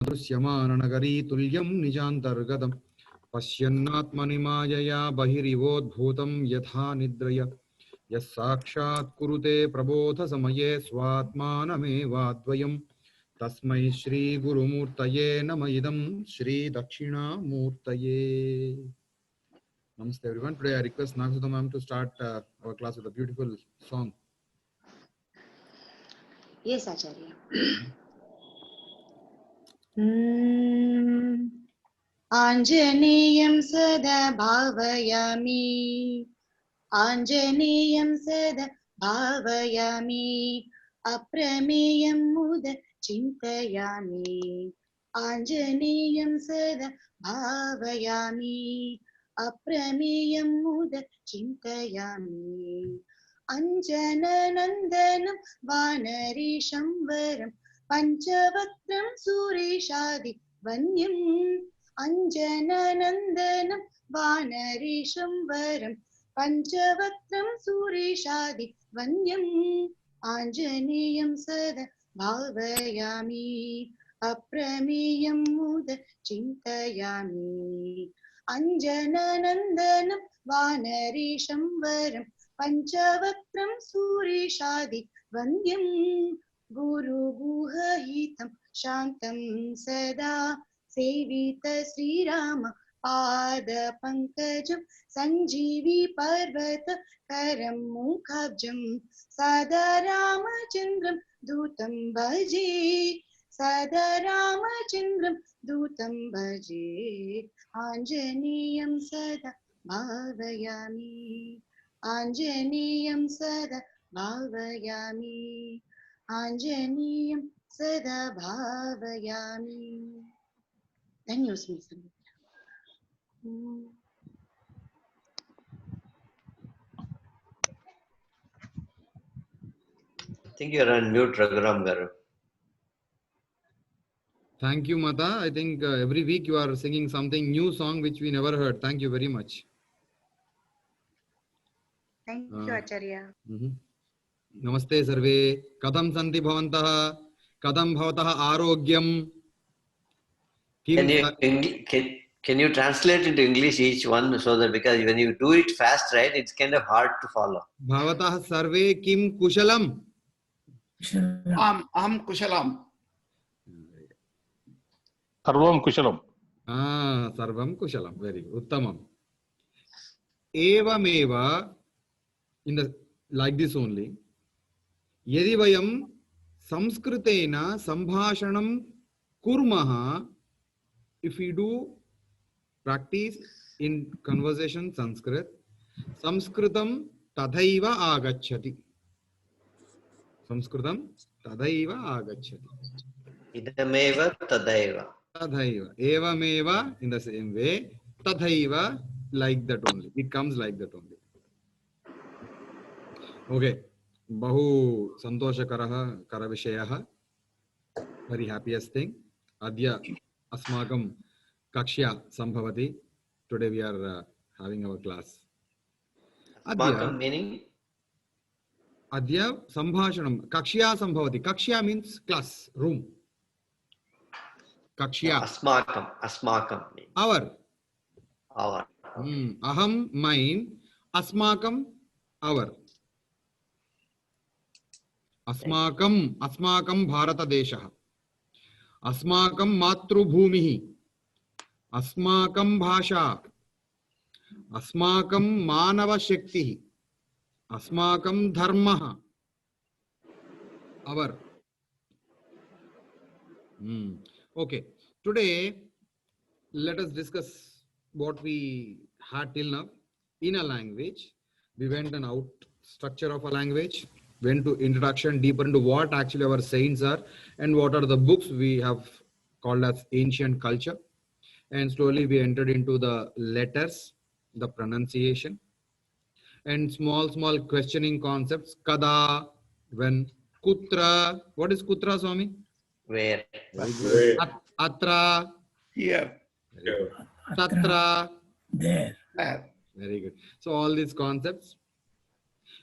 दृश्यमाननगरी तुल्यं निजान्तर्गतम् पश्यन्नात्मनि मायया बहिरिवोद्भूतं यथा निद्रय यः साक्षात् कुरुते प्रबोधसमये स्वात्मानमेवाद्वयम् तस्मै श्री गुरुमूर्तये नमः इदं श्री दक्षिणामूर्तये. Namaste everyone. Today I request Nagsudha ma'am to start our class with a beautiful song. Yes, Acharya. Anjaneyam sada bhavayami. Anjaneyam sada bhavayami. Aprameyam muda chintayami. Anjaneyam sada bhavayami. Aprameyam muda chintayami. Anjananandanam Vanarishamvaram Panchavakram Sureshadi Vanyam Anjananandanam Vanarishamvaram Panchavakram Sureshadi Vanyam Anjaneyam Sada Bhavayami Aprameyam Muda Chintayami Anjananandanam Vanarishamvaram Panchavakram Sureshadi Vandyam Guru Guhahitam Shantam Sada Sevita Sri Rama Pada Pankajam Sanjeevi Parvata Karam Mukhabjam Sada Ramachandram Dutam Bhaje Sada Ramachandram Dutam Bhaje Anjaneyam Sada Bhavayami Anjaneyam sada bhavayami. Anjaneyam sada bhavayami. Then use me. I think you're on mute, Raghuram Garu. Thank you, Mata. I think every week you are singing something new song which we never heard. Thank you very much. Thank you, Acharya. Namaste sarve. Kadam santi bhavantah. Kadam bhavatah arogyam. Can you translate into English each one so that because when you do it fast, right, it's kind of hard to follow. Bhavatah sarve kim kushalam. Aham kushalam. Sarvam kushalam. Sarvam kushalam. Very good. Uttamam. Evameva. In the like this only. Yadi vayam samskritena sambhashanam kurmaha. If we do practice in conversation Sanskrit, Sanskritam tadhaiva agacchati. Sanskritam tadhaiva agacchati. Idameva tadhaiva. Tadhaiva. Evameva in the same way. Tadhaiva like that only. It comes like that only. Okay. Bahu santoshakaraha karavishayaha. Very happiest thing. Adya asmakam kakshya sambhavati. Today we are having our class. Asmakam meaning? Adya sambhashanam. Kakshya sambhavati. Kakshya means class, room. Kakshya. Asmakam means. Our. Okay. Aham, mine. Asmakam, our. Asmakam Bharata Desha. Asmakam Matrubhumihi. Asmakam Bhasha. Asmakam Manava Shakti. Asmakam Dharmaha. Our. Okay. Today, let us discuss what we had till now in a language. We went and out structure of a language. Went to introduction deeper into what actually our saints are and what are the books we have called as ancient culture. And slowly we entered into the letters, the pronunciation, and small questioning concepts. Kada, when, kutra. What is kutra, Swami? Where? Atra. Here. Tatra. There. Very good. So all these concepts,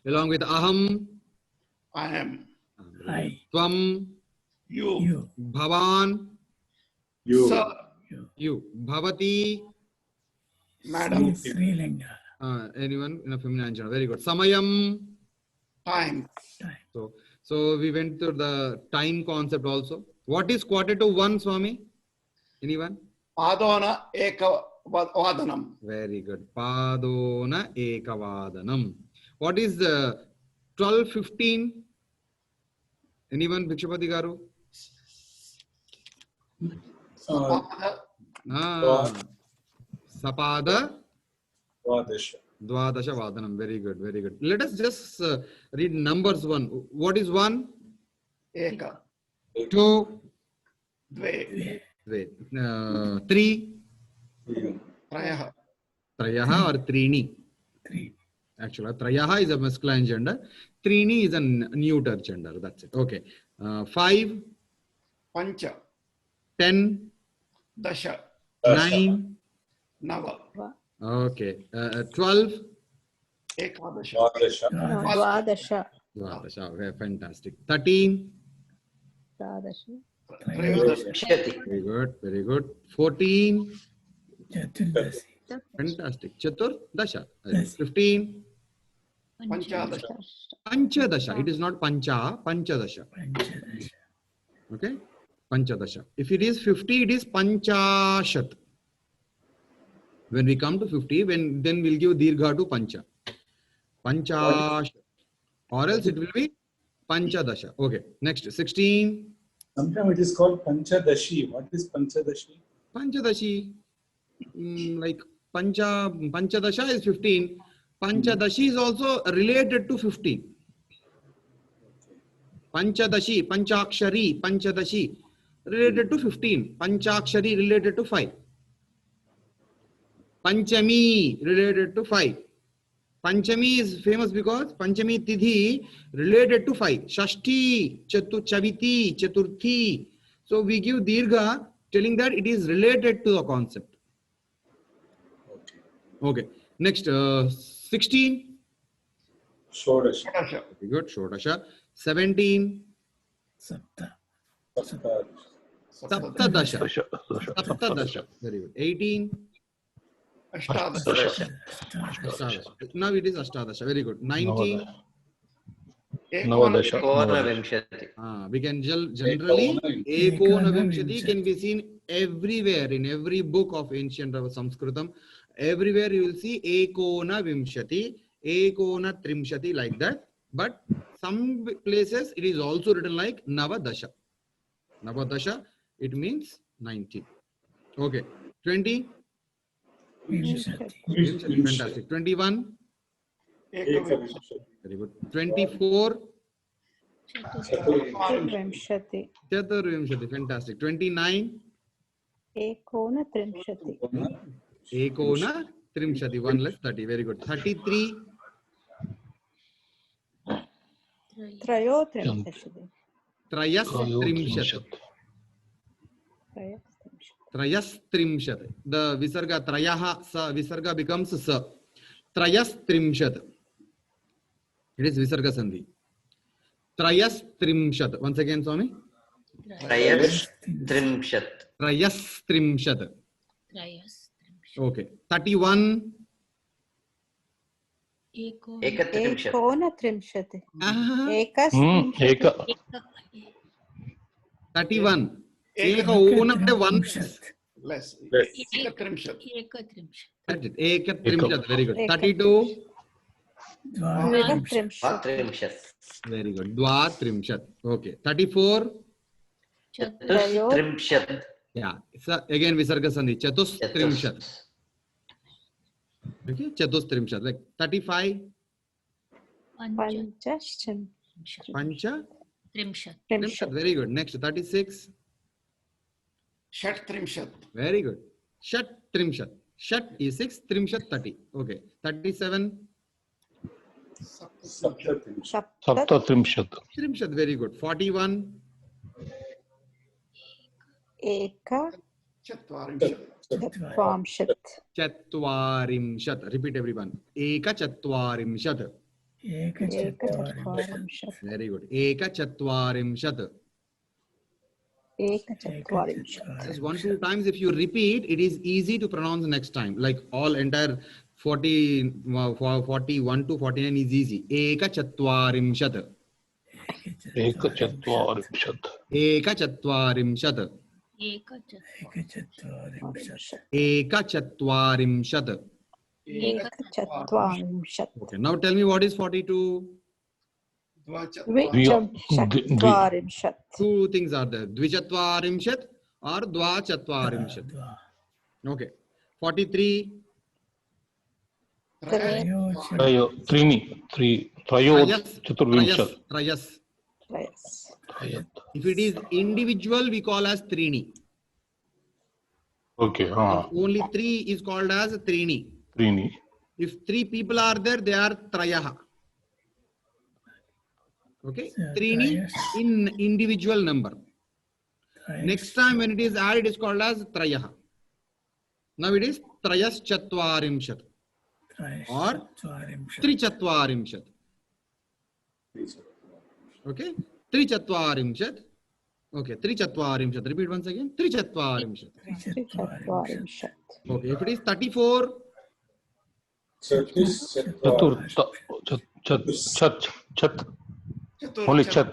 along with aham. I am. Tvam. You. Bhavan. You. Sir, You. Bhavati. madam, Srilinga. Anyone in a feminine gender. Very good. Samayam. time, So we went through the time concept also. What is quarter to 1, Swami? Anyone? padona eka vadanam, Very good. Padona ekavadanam. What is the 12:15? Anyone? Bhikshapati Garu? sapada, Ah, Sapada Dvadesh. Dvadasha Vadanam. Very good. Very good. Let us just read numbers 1. What is 1? eka, 2, dve, 3, trayah, Trayaha or Trini. Three. Actually, Trayaha is a masculine gender. Trini is a neuter gender. That's it. Okay. 5, pancha, 10, dasha, 9. nava, Okay. 12. ekadasha, Dvadesh. Dvadasha. Dvadasha. Okay, fantastic. 13. Dvadasha. trayodashi, Vimshati. Very good. Very good. 14. Chaturdasi. Fantastic. Chatur. Dasha. 15. panchadasha, Panchadasha. It is not Pancha. Panchadasha. Panchadasha. Okay. Panchadasha. If it is 50, it is Panchashat. When we come to 50, then we'll give Dirgha to Pancha. Panchashat. Or else it will be Panchadasha. Okay. Next. 16. Sometimes it is called Panchadashi. What is Panchadashi? Panchadashi. Like Panchadasha is 15. Panchadashi is also related to 15. Panchadashi, Panchakshari, Panchadashi related to 15. Panchakshari related to 5. Panchami related to 5. Panchami is famous because Panchami Tidhi related to 5. Shashti, Chaviti, Chaturthi. So we give Dirgha telling that it is related to the concept. Okay. Next, 16. Shodash. padasha, Very good. Shodasha. 17. Sapta. Saptadash. Saptadasha. Saptadasha. Very good. 18. ashtadasha, Ashtadasha. Now it is Ashtadasha. Very good. 19. ekonadasha, Ekona Vimshati. We can generally Ekona Vimshati Vimshati. can be seen everywhere in every book of ancient Sanskritam. Everywhere you will see Ekona Vimshati, Ekona Trimshati like that. But some places it is also written like Navadasha. Navadasha, it means 19. Okay. 20. Vimshati. Vimshati. Fantastic. 21. ekavimshati, Very good. 24. Vimshati. Chaturvimshati. Fantastic. 29. Ekona Trimshati. Ekona Trimshati. 1 less 30. Very good. 33. Trayo Trimshati. Trayas Trimshat. Trayas Trimshat. The Visarga Trayaha Sa Visarga becomes Sa. Trayas Trimshat. It is Visarga Sandhi. Trayas Trimshat. Once again, Swami. Trayas Trimshat. Trayas Trimshat. Okay. 31. Ekatrimshat. Ekona Trimshati. Ah, Ekas Eka. 31. Eka- Eka Ona 1. less, Less. ekatrimshat, Ekat Trimshat. Very good. 32. Trimshati. Trimshat. Very good. Dwa Trimshat. Okay. 34. Trimshat. Yeah. So again Visarga Sandhi. Chatus Trimshat. Okay. Chatus Trimshat. Like 35. Panchashtim. Pancha Trimshat. Trimshat. Very good. Next 36. shat trimshat, Very good. Shat Trimshat. Shat is 6. Trimshat 30. Okay. 37. Saptatim. Saptat. Saptatrimshat. Trimshat. Very good. 41. Eka chatvarimshat, Chatvarimshat. Chatvarimshat. Repeat everyone. Eka Chatvarimshat. Eka Ekachatvarimshat. Chatvarimshat. Very good. Eka Chatvarimshat. एकचत्वारिंशत्. Just 1-2 times. If you repeat, it is easy to pronounce next time. Like all entire 41 to 49 is easy. Ekachatvarimshat. एकचत्वारिंशत् Ekachatvarimshat. एकचत्वारिंशत् Ekachatvarimshat. एकचत्वारिंशत्. Okay. Now tell me what is 42. द्विचत्वारिंशत्. Two things are there. Dvichatvarimshat or Dvachatvarimshat. Okay. 43. त्रीणि त्रयो चतुर्विंशत् Trayas. Trayas. If it is individual, we call as Trini. Okay हाँ If only 3 is called as Trini. त्रीणि If 3 people are there, they are Trayaha. Okay. Trini in individual number. Next time when it is added, it is called as Trayaha. Now it is Trayas Chatvarimshat or Trichatvarimshat. Okay. Trichatvarimshat. Okay. Trichatvarimshat. Repeat once again. Trichatvarimshat. त्रिचत्वारिंशत्. Okay. If it is 34, cat only chat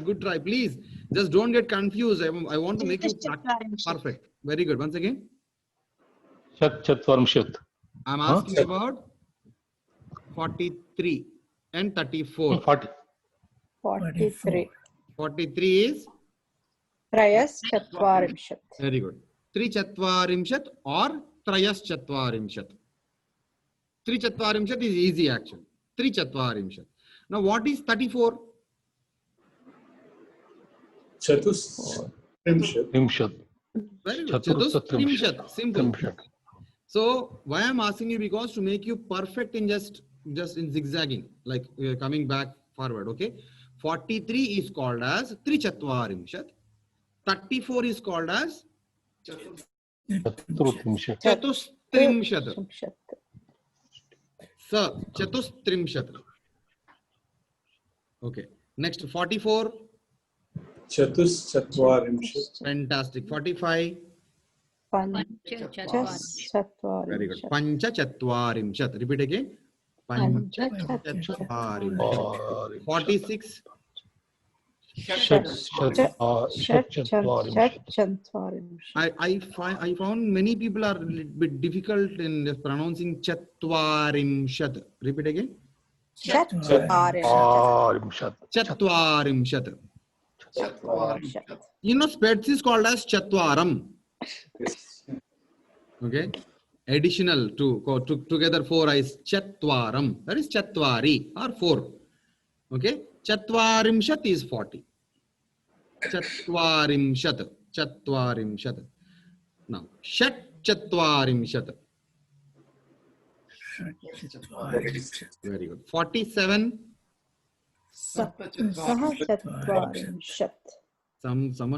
good try. Please just don't get confused. I want to make you perfect. Very good. Once again, चत्वारिंशत् I'm asking about 43 and 34. 43. 43 is त्रयश्चत्वारिंशत्. very good. Trichatvarimshat or Trayas-chatvarimshat. Trichatvarimshat is easy actually. Trichatvarimshat. Now what is 34? त्रिंशत् Very good. चतुस्त्रिंशत् Simple. So why I'm asking you, because to make you perfect in just in zigzagging, like coming back forward. Okay. 43 is called as Trichatvarimshat. 34 is called as चतुस्त्रिंशत् Chatustrimshat. Sir, Chatustrimshat. Okay. Next 44. Fantastic. 45. Very good. Panchachatvarimshat. Repeat again. Panchachatvarimshat. 46. I found many people are a little bit difficult in pronouncing Chatvarimshat. Repeat again. Chatvarimshat. You know, Spets is called as Chatvaram. Okay. Additional to together 4 is Chatvaram. That is Chatvari or 4. Okay. Chatvarimshat is 40. Chatvarimshat. Chatvarimshat. Now, Shat Chatvarimshat. Very good. 47. Someone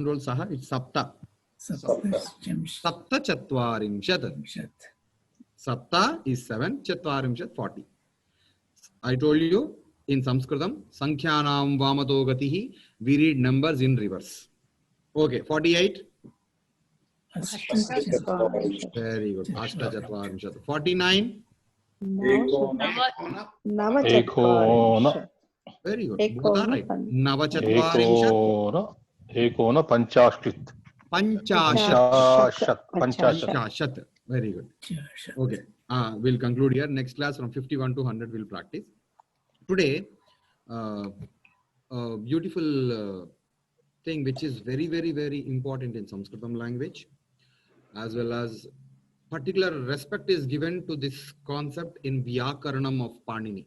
wrote Saha. It's Sapta. Sapta Chatvarimshat. Sapta is 7. Chatvarimshat 40. I told you in Sanskritam, Sankhyanam Vamato Gatihi, we read numbers in reverse. Okay, 48. Very good. Ashta Chatvarimshat. 49. Very good. Both are right. Navachatvarimshat. एकोन पंचाशत् Panchashat. Very good. Okay. We'll conclude here. Next class from 51 to 100 we'll practice. Today, a beautiful thing which is very, very, very important in Sanskritam language, as well as particular respect is given to this concept in Vyakaranam of Panini.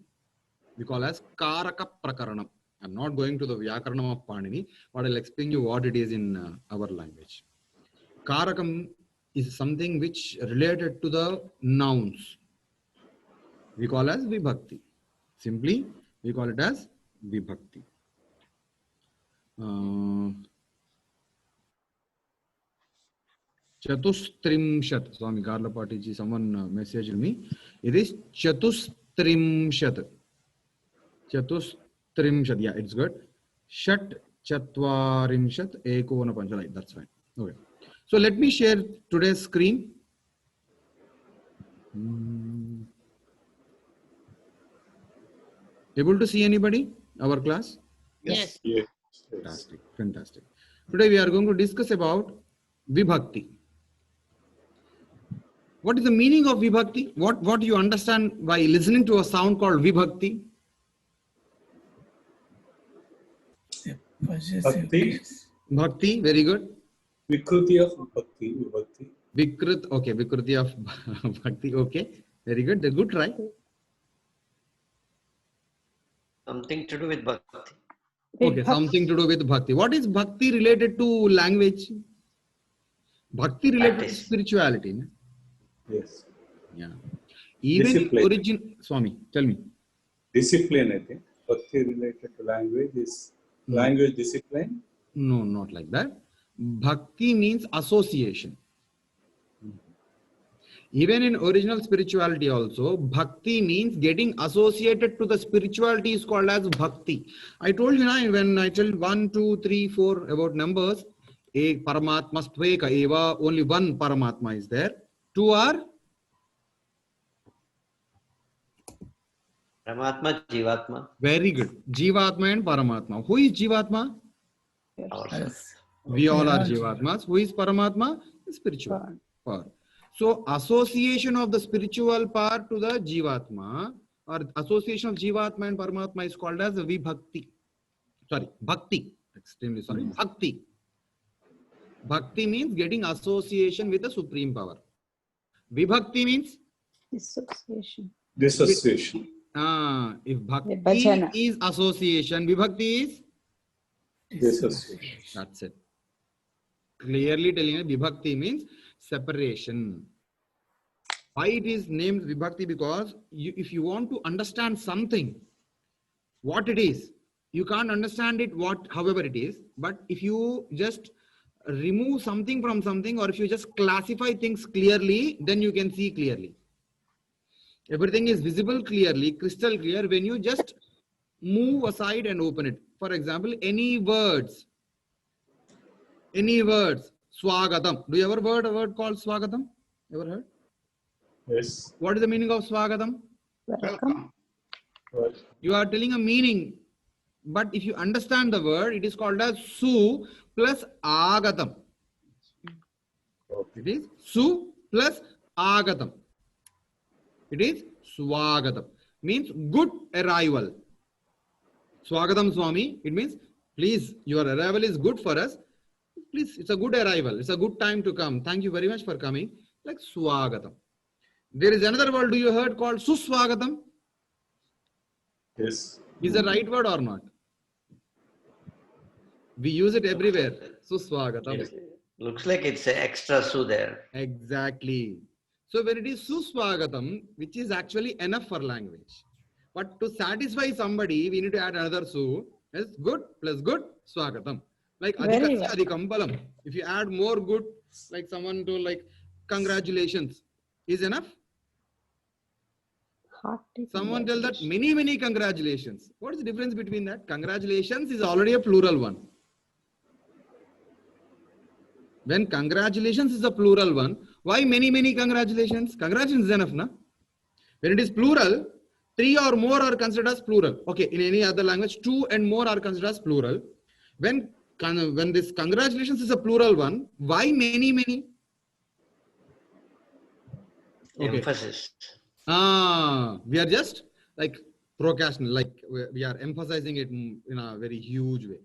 We call as Karaka Prakaranam. I'm not going to the Vyakaranam of Panini, but I'll explain you what it is in our language. Karakam is something which related to the nouns. We call as Vibhakti. Simply, we call it as Vibhakti. Chatustrimshat. Swami Garlapati ji, someone messaged me. It is Chatustrimshat. Chatustrimshat. Yeah, it's good. Shat Chatvarimshat ekona pancha. That's fine. Okay. So let me share today's screen. Able to see anybody? Our class? Yes. Yes. Fantastic. Fantastic. Today we are going to discuss about Vibhakti. What is the meaning of Vibhakti? What do you understand by listening to a sound called Vibhakti? Possessive Bhakti. case. Bhakti, very good. Vikruti of Bhakti. Vibhakti. Vikrit, okay, Vikruti of Bhakti, okay. Very good. That's good try. Something to do with bhakti. Okay, something to do with Bhakti. What is Bhakti related to language? Bhakti related Practice. to spirituality. No? Yes. Yeah. Even Discipline. in origin, Swami, tell me. Discipline, I think. Bhakti related to language is language discipline. No, not like that. Bhakti means association. Even in original spirituality also, Bhakti means getting associated to the spirituality is called as Bhakti. I told you now when I tell 1, 2, 3, 4 about numbers, Ek Paramatma Stveka Eva, only one Paramatma is there. 2 are Paramatma, Jivatma, very good. Jivatma and Paramatma. Who is Jivatma? ourselves. Us. We all are all Jivatmas. Who is Paramatma? Spiritual power. So association of the spiritual part to the Jivatma or association of Jivatma and Paramatma is called as Vibhakti. Sorry, Bhakti. Extremely sorry. Bhakti. Bhakti means getting association with the supreme power. Vibhakti means Dissociation. Dissociation. if Bhakti Vibhajana. is association, Vibhakti is Dissociation. that's it. Clearly telling you Vibhakti means separation. Why it is named Vibhakti? Because if you want to understand something, what it is, you can't understand it however it is. But if you just remove something from something, or if you just classify things clearly, then you can see clearly. Everything is visible clearly, crystal clear when you just move aside and open it. For example, any words, Swagatam. Do you ever heard a word called Swagatam? Ever heard? Yes. What is the meaning of Swagatam? Welcome. Right. You are telling a meaning, but if you understand the word, it is called as Su plus Agatam. Okay. It is Su plus Agatam. It is Swagatam. Means good arrival. Swagatam Swami, it means please, your arrival is good for us. Please, it's a good arrival. It's a good time to come. Thank you very much for coming. Like Swagatam. There is another word you heard called Suswagatam. Yes. Is the right word or not? We use it everywhere. Suswagatam. Yes. Looks like it's an extra su there. Exactly. So when it is Suswagatam, which is actually enough for language. But to satisfy somebody, we need to add another su. Yes, good plus good, Swagatam. Like Very Adhikasya Adhikam Balam. If you add more good, like someone to like congratulations, is enough? Hearty Someone tell that congratulations. many congratulations. What is the difference between that? Congratulations is already a plural one. When congratulations is a plural one, why many congratulations? Congratulations is enough, na? When it is plural, 3 or more are considered as plural. Okay, in any other language, 2 and more are considered as plural. When this congratulations is a plural one, why many? Okay. Emphasis. We are just like procrastinating, like we are emphasizing it in a very huge way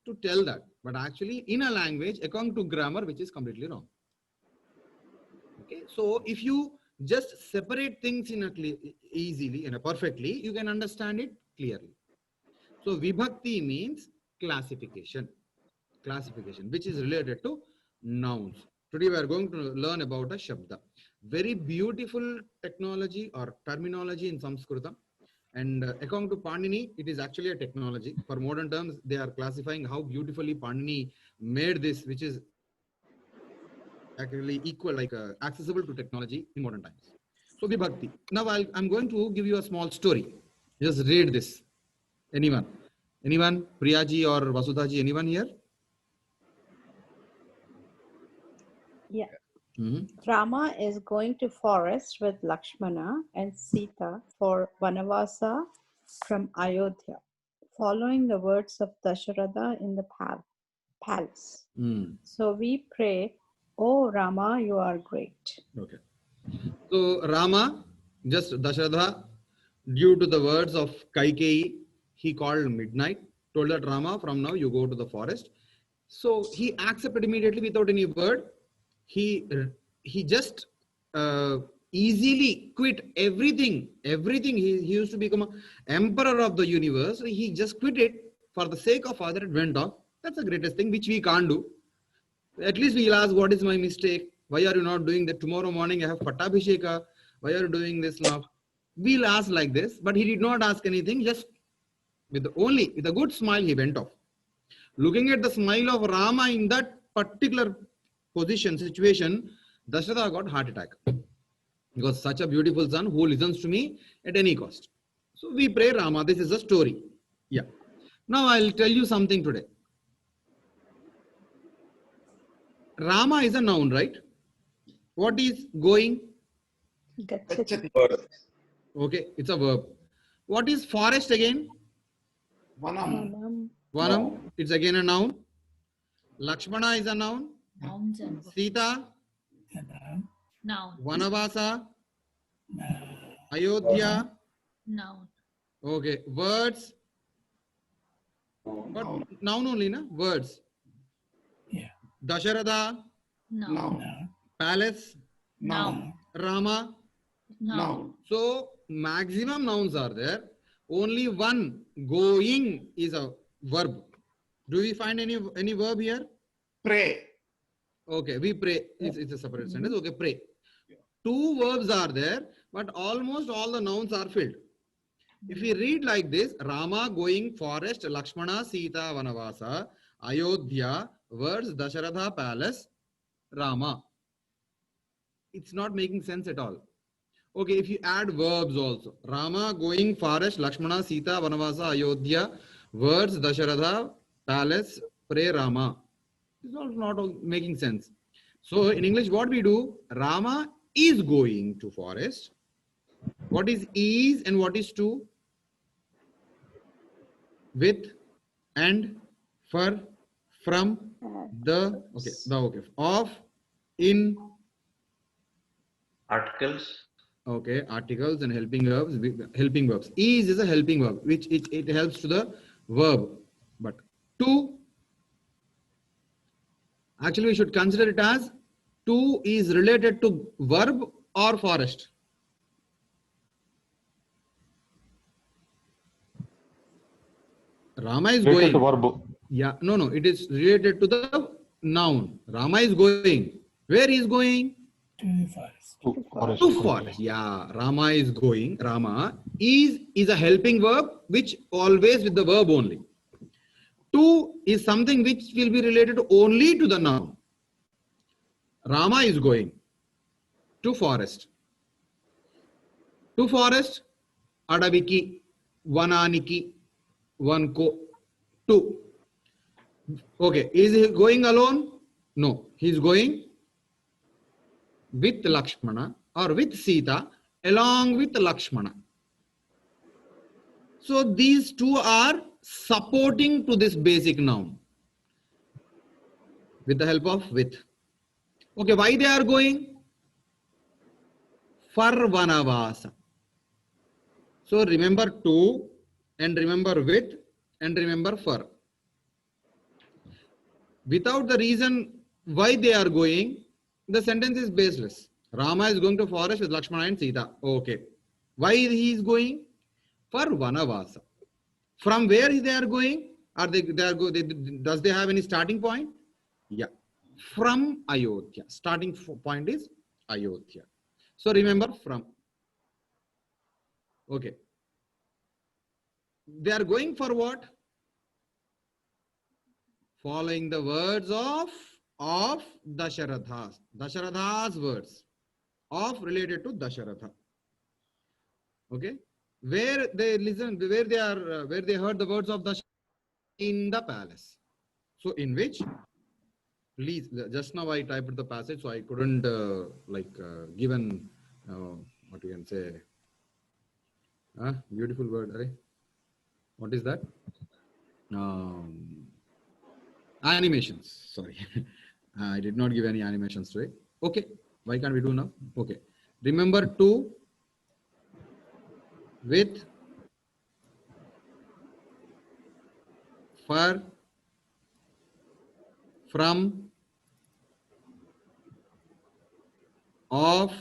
to tell that. But actually, in a language, according to grammar, which is completely wrong. Okay, so if you just separate things in easily and perfectly, you can understand it clearly. So Vibhakti means classification, which is related to nouns. Today we are going to learn about a Shabda. Very beautiful technology or terminology in Sanskrita. And according to Panini, it is actually a technology. For modern terms, they are classifying how beautifully Panini made this, which is actually equal, like accessible to technology in modern times. So Vibhakti. Now I'm going to give you a small story. Just read this. Anyone Anyone? Priyaji or Vasudhaji? Anyone here? Yeah. Mhm. Rama is going to forest with Lakshmana and Sita for Vanavasa from Ayodhya, following the words of Dasharatha in the palace. Mm. So we pray, "Oh Rama, you are great." Okay. So Rama, just Dasharatha, due to the words of Kaikeyi, he called midnight, told that Rama, from now you go to the forest. So he accepted immediately without any word. He just easily quit everything. He used to become an emperor of the universe. He just quit it for the sake of other. It went off. That's the greatest thing which we can't do. At least we'll ask, what is my mistake? Why are you not doing that? Tomorrow morning I have Pattabhisheka. Why are you doing this now? We'll ask like this, but he did not ask anything. Just with a good smile, he went off. Looking at the smile of Rama in that particular situation, Dasharatha got heart attack. Because such a beautiful son who listens to me at any cost. So we pray Rama. This is a story. Yeah. Now I'll tell you something today. Rama is a noun, right? What is going? Gachati. Verb. Okay, it's a verb. What is forest again? Vanam. Vanam. Vanam, it's again a noun. Lakshmana is a noun. Nouns and verbs. Sita, Noun. Vanavasa, Ayodhya. Noun. Okay, words. But noun only, na? Words. Yeah. Dasharatha, Noun. Noun. palace, Noun. Rama. Noun. So maximum nouns are there. Only one, going, is a verb. Do we find any verb here? Pray. Okay, we pray. It's a separate sentence. Okay, pray. Two verbs are there, but almost all the nouns are filled. If we read like this, Rama going forest, Lakshmana, Sita, Vanavasa, Ayodhya, words, Dasharatha, palace, Rama. It's not making sense at all. Okay, if you add verbs also, Rama going forest, Lakshmana, Sita, Vanavasa, Ayodhya, words, Dasharatha, palace, pray Rama. It's also not making sense. So in English, what we do, Rama is going to forest. What is and what is to? With, and, for, from, the, okay, of, in, Articles. okay, articles and helping verbs. Is a helping verb, which it helps to the verb. But to, actually we should consider it as to is related to verb or forest. Rama is Related to going. verb. Yeah, no, it is related to the noun. Rama is going. Where is going? To the forest. To forest. To forest. Yeah, Rama is going. Rama is a helping verb which always with the verb only. To is something which will be related only to the noun. Rama is going to forest. To forest, Adaviki, Vananiki, Vanko, to. Okay, is he going alone? No, he is going with Lakshmana or with Sita along with Lakshmana. So these two are supporting to this basic noun with the help of with. Okay, why they are going? For Vanavasa. So remember to and remember with and remember for. Without the reason why they are going, the sentence is baseless. Rama is going to forest with Lakshmana and Sita. Okay. Why he is going? For Vanavasa. From where they are going? Does they have any starting point? Yeah. From Ayodhya. Starting point is Ayodhya. So remember from. Okay. They are going for what? Following the words of Dasharatha's. Dasharatha's words of related to Dasharatha. Okay. Where they listen, where they heard the words of Dasharatha? in the palace. So in which, please, just now I typed the passage, so I couldn't given what you can say. Beautiful word, right? What is that? Animations. Sorry, I did not give any animations to it. Okay, why can't we do now? Okay, remember to, with, for, from, of,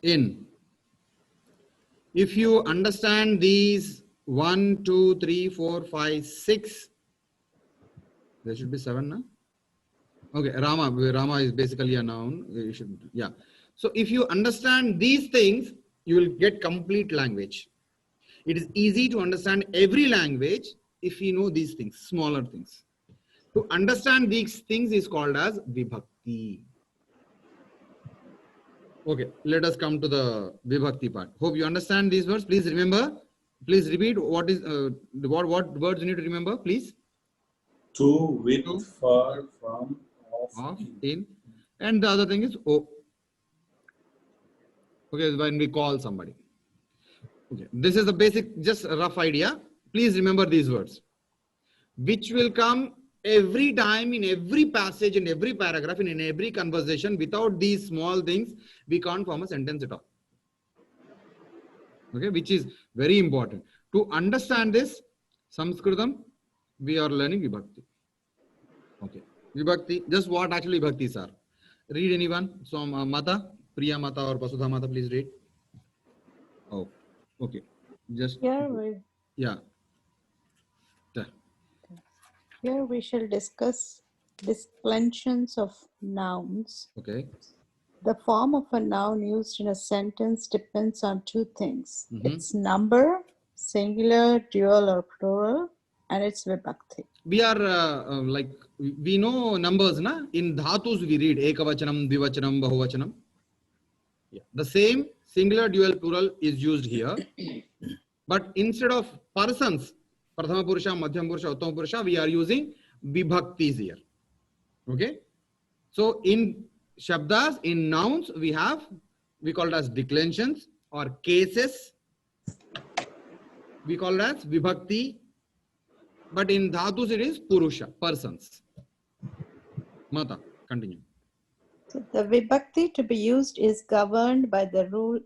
in. If you understand these 1, 2, 3, 4, 5, 6, there should be 7 now. Okay, Rama is basically a noun. You should, yeah. So if you understand these things, you will get complete language. It is easy to understand every language if you know these things, smaller things. To understand these things is called as vibhakti. Okay, let us come to the vibhakti part. Hope you understand these words. Please remember. Please repeat what is what words you need to remember, please. To, with, To, for, from, of, in. in, and the other thing is o. Okay, when we call somebody. Okay, this is the basic, just a rough idea. Please remember these words, which will come every time in every passage, in every paragraph, and in every conversation. Without these small things, we can't form a sentence at all. Okay, which is very important. To understand this, Sanskritam, we are learning Vibhakti. Okay, Vibhakti, just what actually Vibhaktis are. Read anyone. So, Mata, Priya Mata or Vasudha Mata, please read. Oh, okay. Just, yeah. Here we shall discuss declensions of nouns. Okay. The form of a noun used in a sentence depends on two things. Mhm. Its number, singular, dual or plural, and its vibhakti. We are we know numbers, na? In dhatus we read ekavachanam, dvivachanam, bahuvachanam. Yeah. The same singular, dual, plural is used here. But instead of persons, Prathama Purusha, Madhyam Purusha, Uttama Purusha, we are using vibhaktis here. Okay. So in shabdas, in nouns, we call it as declensions or cases. We call it as vibhakti. But in dhatus, it is Purusha, persons. Mata, continue. So the vibhakti to be used is governed by the role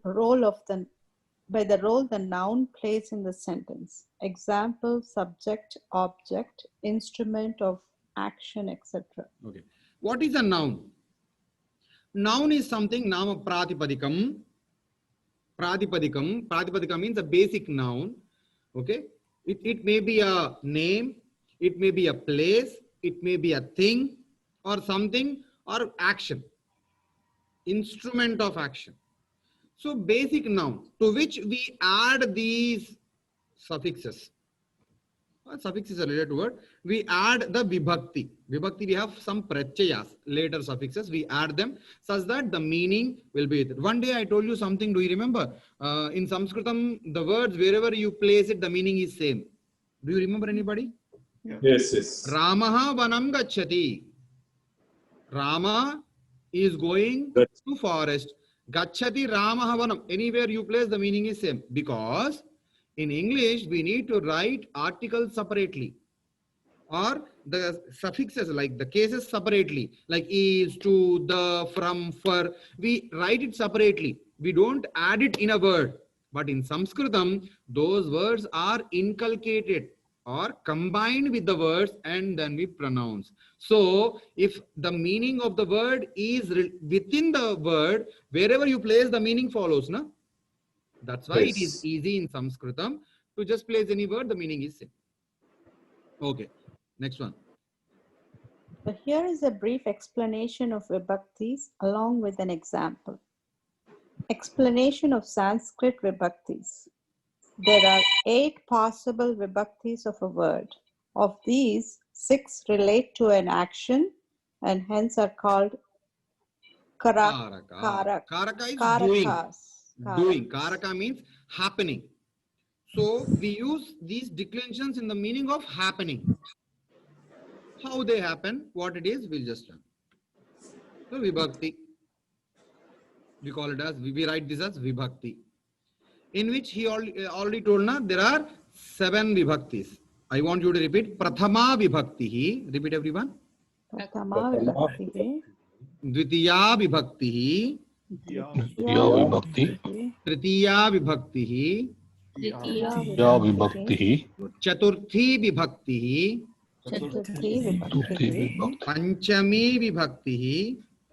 the noun plays in the sentence. Example, subject, object, instrument of action, etc. Okay. What is a noun? Noun is something, nama pratipadikam. Pratipadikam. Pratipadikam means a basic noun. Okay. It may be a name, it may be a place, it may be a thing or something or action. Instrument of action. So basic noun to which we add these suffixes. Suffix is a related word. We add the vibhakti. Vibhakti, we have some pratyayas, later suffixes. We add them such that the meaning will be it. One day I told you something. Do you remember? In Sanskritam, the words, wherever you place it, the meaning is same. Do you remember anybody? Yes, yes. Ramaha vanam gacchati. Rama is going to forest. Gacchati Ramaha vanam. Anywhere you place, the meaning is same. Because in English, we need to write articles separately or the suffixes like the cases separately, like is, to, the, from, for. We write it separately. We don't add it in a word. But in Sanskritam, those words are inculcated or combined with the words and then we pronounce. So if the meaning of the word is within the word, wherever you place, the meaning follows, na? That's why it is easy in Sanskritam to just place any word, the meaning is same. Okay, next one. So here is a brief explanation of vibhaktis along with an example. Explanation of Sanskrit vibhaktis. There are 8 possible vibhaktis of a word. Of these, 6 relate to an action and hence are called Karaka. Karaka is doing. Doing. Karaka means happening. So we use these declensions in the meaning of happening. How they happen, what it is, we'll just learn. So vibhakti. We call it as, we write this as vibhakti. In which he already told na, there are 7 vibhaktis. I want you to repeat. Prathama vibhakti. Repeat everyone. Prathama vibhakti, Dvitiya vibhakti. द्वितीया विभक्ति Tritiya vibhakti. या विभक्ति Chaturthi vibhakti. Chaturthi चतुर्थी vibhakti, विभक्ति Panchami vibhakti.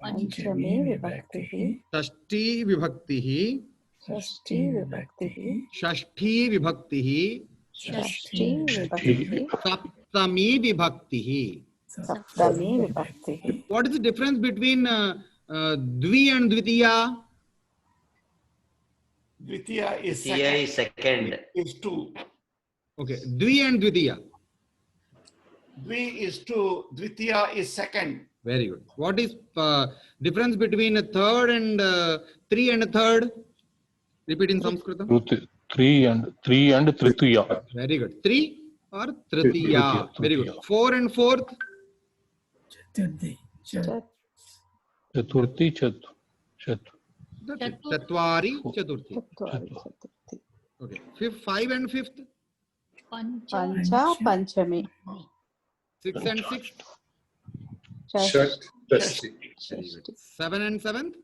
Panchami vibhakti, Tashti vibhakti. Shashti vibhakti, Shashti vibhakti. Shashti vibhakti, Saptami vibhakti. Saptami vibhakti. What is the difference between Dvi and Dvitiya? Dvitiya is Dvitiya second. is second. Is 2. Okay, Dvi and Dvitiya. Dvi is 2. Dvitiya is second. Very good. What is difference between a third and 3 and a third? Repeat in Sanskritam. three and tritiya Very good. 3 or Tritiya. Very good. 4 and 4th. Chaturthi. Chaturthi Tatwari Chaturthi. Chaturthi, Chaturthi. Okay. 5 and 5th. Pancha Panchami, 6 and 6th. Shashti. Shashti. Very good. 7 and 7th.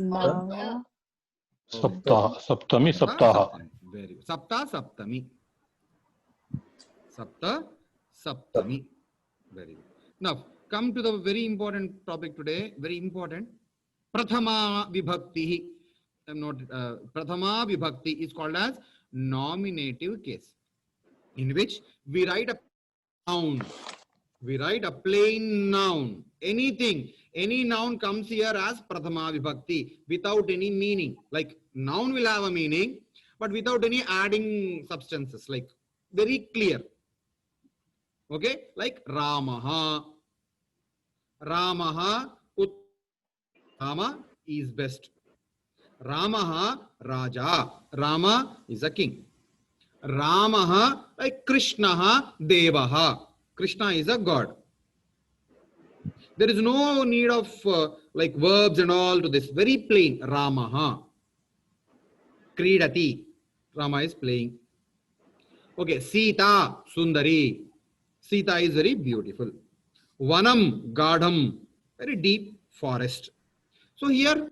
Nava, सप्तमी सप्ताह Very good. Sapta Saptami. Sapta Saptami. Very good. Now, come to the very important topic today. Very important. Prathama Vibhakti. I'm not. Prathama Vibhakti is called as nominative case, in which we write a noun. We write a plain noun. Anything, any noun comes here as Prathama Vibhakti without any meaning. Like noun will have a meaning, but without any adding substances. Like very clear. Okay, like Ramaha. Ramaha, Rama is best. Ramaha, Raja. Rama is a king. Ramaha, like Krishnaha, Devaha. Krishna is a god. There is no need of like verbs and all to this. Very plain. Ramaha. Kridati. Rama is playing. Okay, Sita, Sundari. Sita is very beautiful. Vanam, Gadham, very deep forest. So here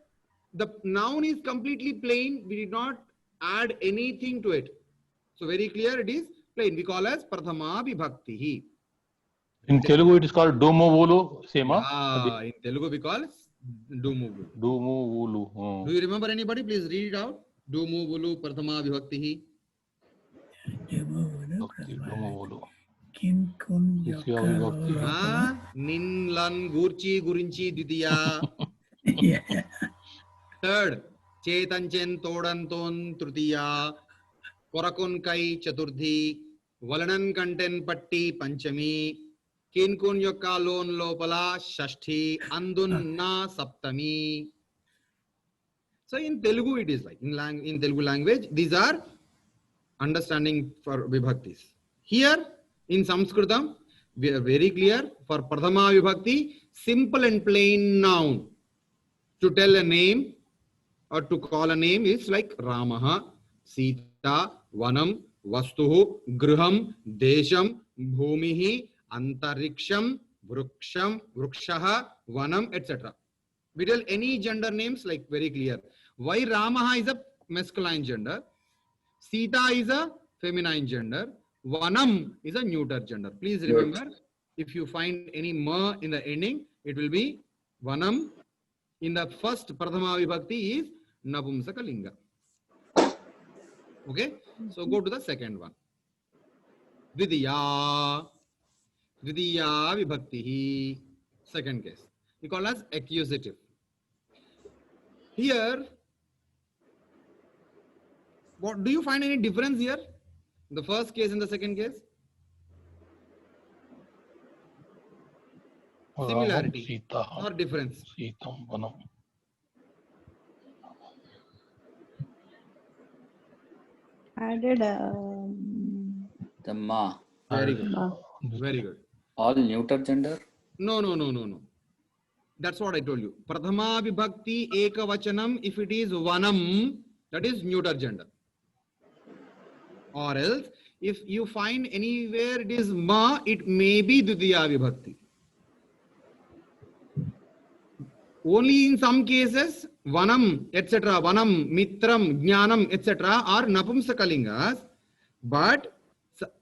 the noun is completely plain. We did not add anything to it. So very clear, it is plain. We call as Prathama Vibhakti. in Telugu it is called Domavulu same In Telugu we call Dumuvulu. Domavulu Do you remember anybody? Please read it out. Dumuvulu Prathama Vibhakti. Domavulu Kin kun Dvitiya vibhakti. Ninlan Gurchi Gurinchi Ditiya. Yeah. Third, Chetanchen Todanton Trutiya. Korakun Kai Chaturthi. Valanan Kanten Patti Panchami. Kinkun Yokalon Lopala Shashti. Andun Na Saptami. So in Telugu it is like, in Telugu language, these are understanding for Vibhaktis. Here in Sanskritam, we are very clear for Prathama Vibhakti, simple and plain noun. To tell a name or to call a name is like Ramaha, Sita, Vanam, Vastuhu, Griham, Desham, Bhumihi, Antariksham, Vrukshaha, Vanam, etc. We tell any gender names like very clear. Why Ramaha is a masculine gender, Sita is a feminine gender, Vanam is a neuter gender. Please remember, if you find any ma in the ending, it will be Vanam. In the first Prathama Vibhakti is Napumsaka Linga. Okay, so go to the second one. Dvidiya. Dvidiya Vibhakti. Second case. We call as accusative. Here, what do you find any difference here? The first case and the second case? Similarity Sita or difference? Sitam Vanam added The ma. Very good. ma. Very good. All neuter gender. No. That's what I told you. Prathama vibhakti ekavachanam, if it is vanam, that is neuter gender. Or else, if you find anywhere it is ma, it may be dvitiya vibhakti. Only in some cases, vanam, etc., vanam, mitram, jnanam, etc., are napumsakalingas, but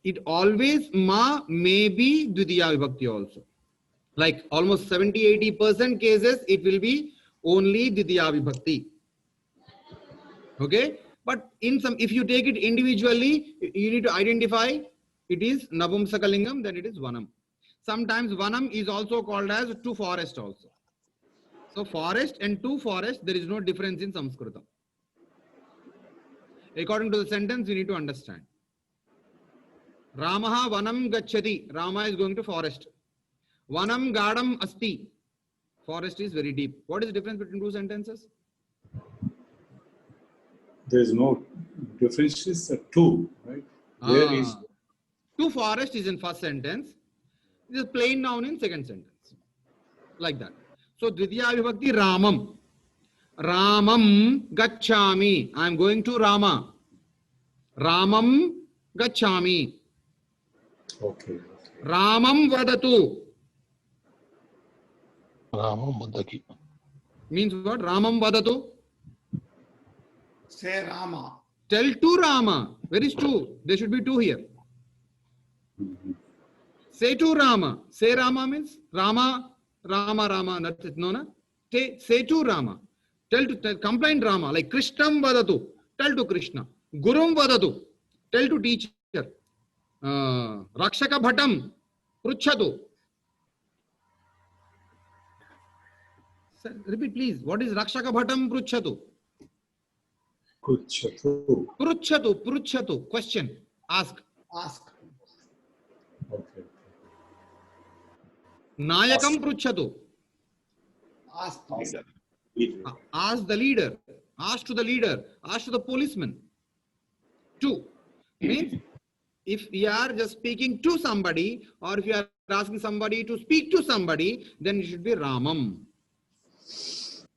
it always ma may be dvitiya vibhakti also. Like almost 70-80% cases, it will be only dvitiya vibhakti. Okay? But in some, if you take it individually, you need to identify it is napumsakalingam, then it is vanam. Sometimes vanam is also called as to forest also. So forest and to forest, there is no difference in Sanskritam. According to the sentence, we need to understand. Ramaha vanam gacchati. Rama is going to forest. Vanam gadam asti. Forest is very deep. What is the difference between two sentences? There is no difference. It's a two, right? Where is To forest is in first sentence. It is plain noun in second sentence. Like that. So dvitiya vibhakti ramam. Ramam gacchami. I am going to Rama. Ramam gacchami. okay. Ramam vadatu. Rama Madaki. Means what? Ramam vadatu. Say Rama. Tell to Rama. Where is two? There should be two here. Say to Rama. Say Rama means Rama, that's it. No, no. Say to Rama. Tell, complain Rama. Like Krishnam vadatu. Tell to Krishna. Gurum vadatu. Tell to teacher. Rakshaka bhatam. Pruchhatu. Repeat please. What is Rakshaka bhatam pruchhatu? Kuchatu. Pruchhatu. Question. Ask. Okay. Nayakam pruchhatu. Ask leader. Ask the leader. Ask to the leader. Ask to the policeman. Two. Means if we are just speaking to somebody or if you are asking somebody to speak to somebody, then it should be Ramam.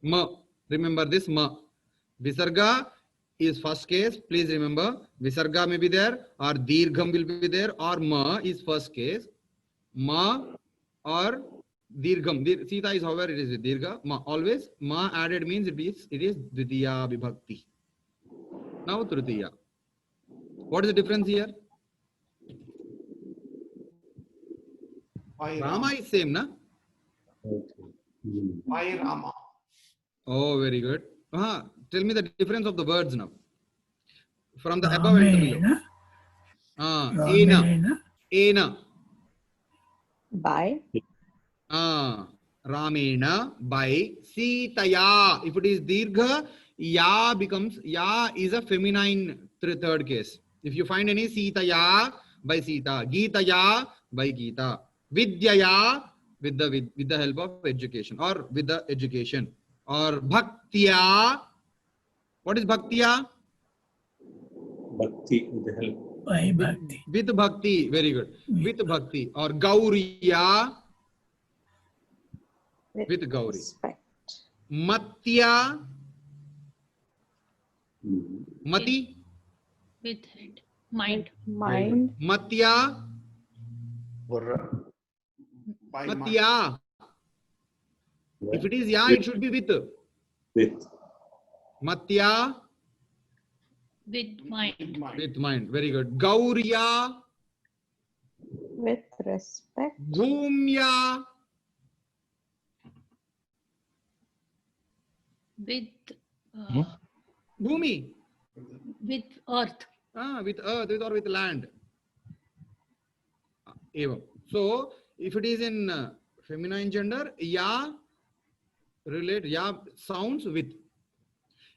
Ma. Remember this ma. Visarga is first case. Please remember. Visarga may be there or Dirgham will be there or ma is first case. Ma or Dirgham. Sita is however it is with Dirgha. Ma. Always ma added means it is Dvitiya Vibhakti. Now Tritiya. What is the difference here? Why Rama is same, na? Why Rama? Oh, very good. Tell me the difference of the words now. From the above and the below. Ena. By. Ramena by Sitaya. If it is Dirgha, Ya becomes, Ya is a feminine third case. If you find any Sitaya by Sita, Geetaya by Geeta, Vidyaya with the help of education or with the education, or Bhaktiya. What is Bhaktiya? Bhakti with the help. By bhakti. With Bhakti, very good. With Bhakti, or Gauriya with Gauri. Respect. Matya. Mati. With head. Mind. Mind. Matya. By Matya. If it is Ya, it should be with. With. Matya. With mind. With mind. Very good. Gauriya. With respect. Bhumya. With Bhumi. with earth. With earth or with land. Evam. So, if it is in feminine gender, Ya sounds with.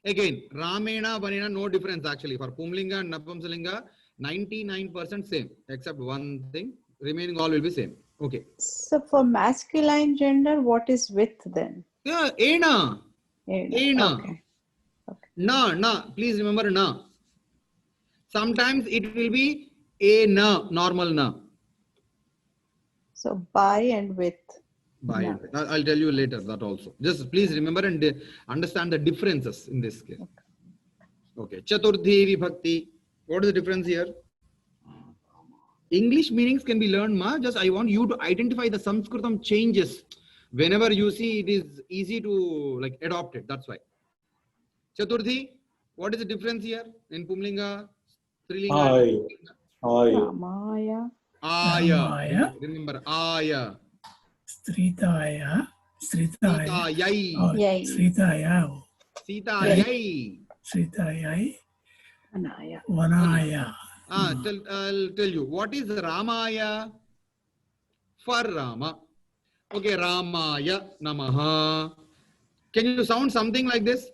Again, Ramena, Vanena, no difference actually. For Pumlinga and Napamsalinga, 99% same, except one thing. Remaining all will be same. Okay. So for masculine gender, what is with then? Yeah, Ena. Ena. Okay. Na. Please remember na. Sometimes it will be a na, normal na. So by and with. By Yeah. I'll tell you later that also. Just please remember and understand the differences in this case. Okay. Chaturdhi vibhakti. What is the difference here? English meanings can be learned, ma. Just I want you to identify the Sanskritam changes. Whenever you see, it is easy to like adopt it. That's why. Chaturdhi. What is the difference here in Pumlinga, Strilinga? Ramaya. Aya. Ramaya. Remember, Aya. Stritaya. Stritaya. Yai. Oh, Yai. Stritaya. Sita Yai. Yai. Stritaya. Anaya. Vanaya. I'll tell you. What is Ramaya? For Rama. Okay, Ramaya Namaha. Can you sound something like this?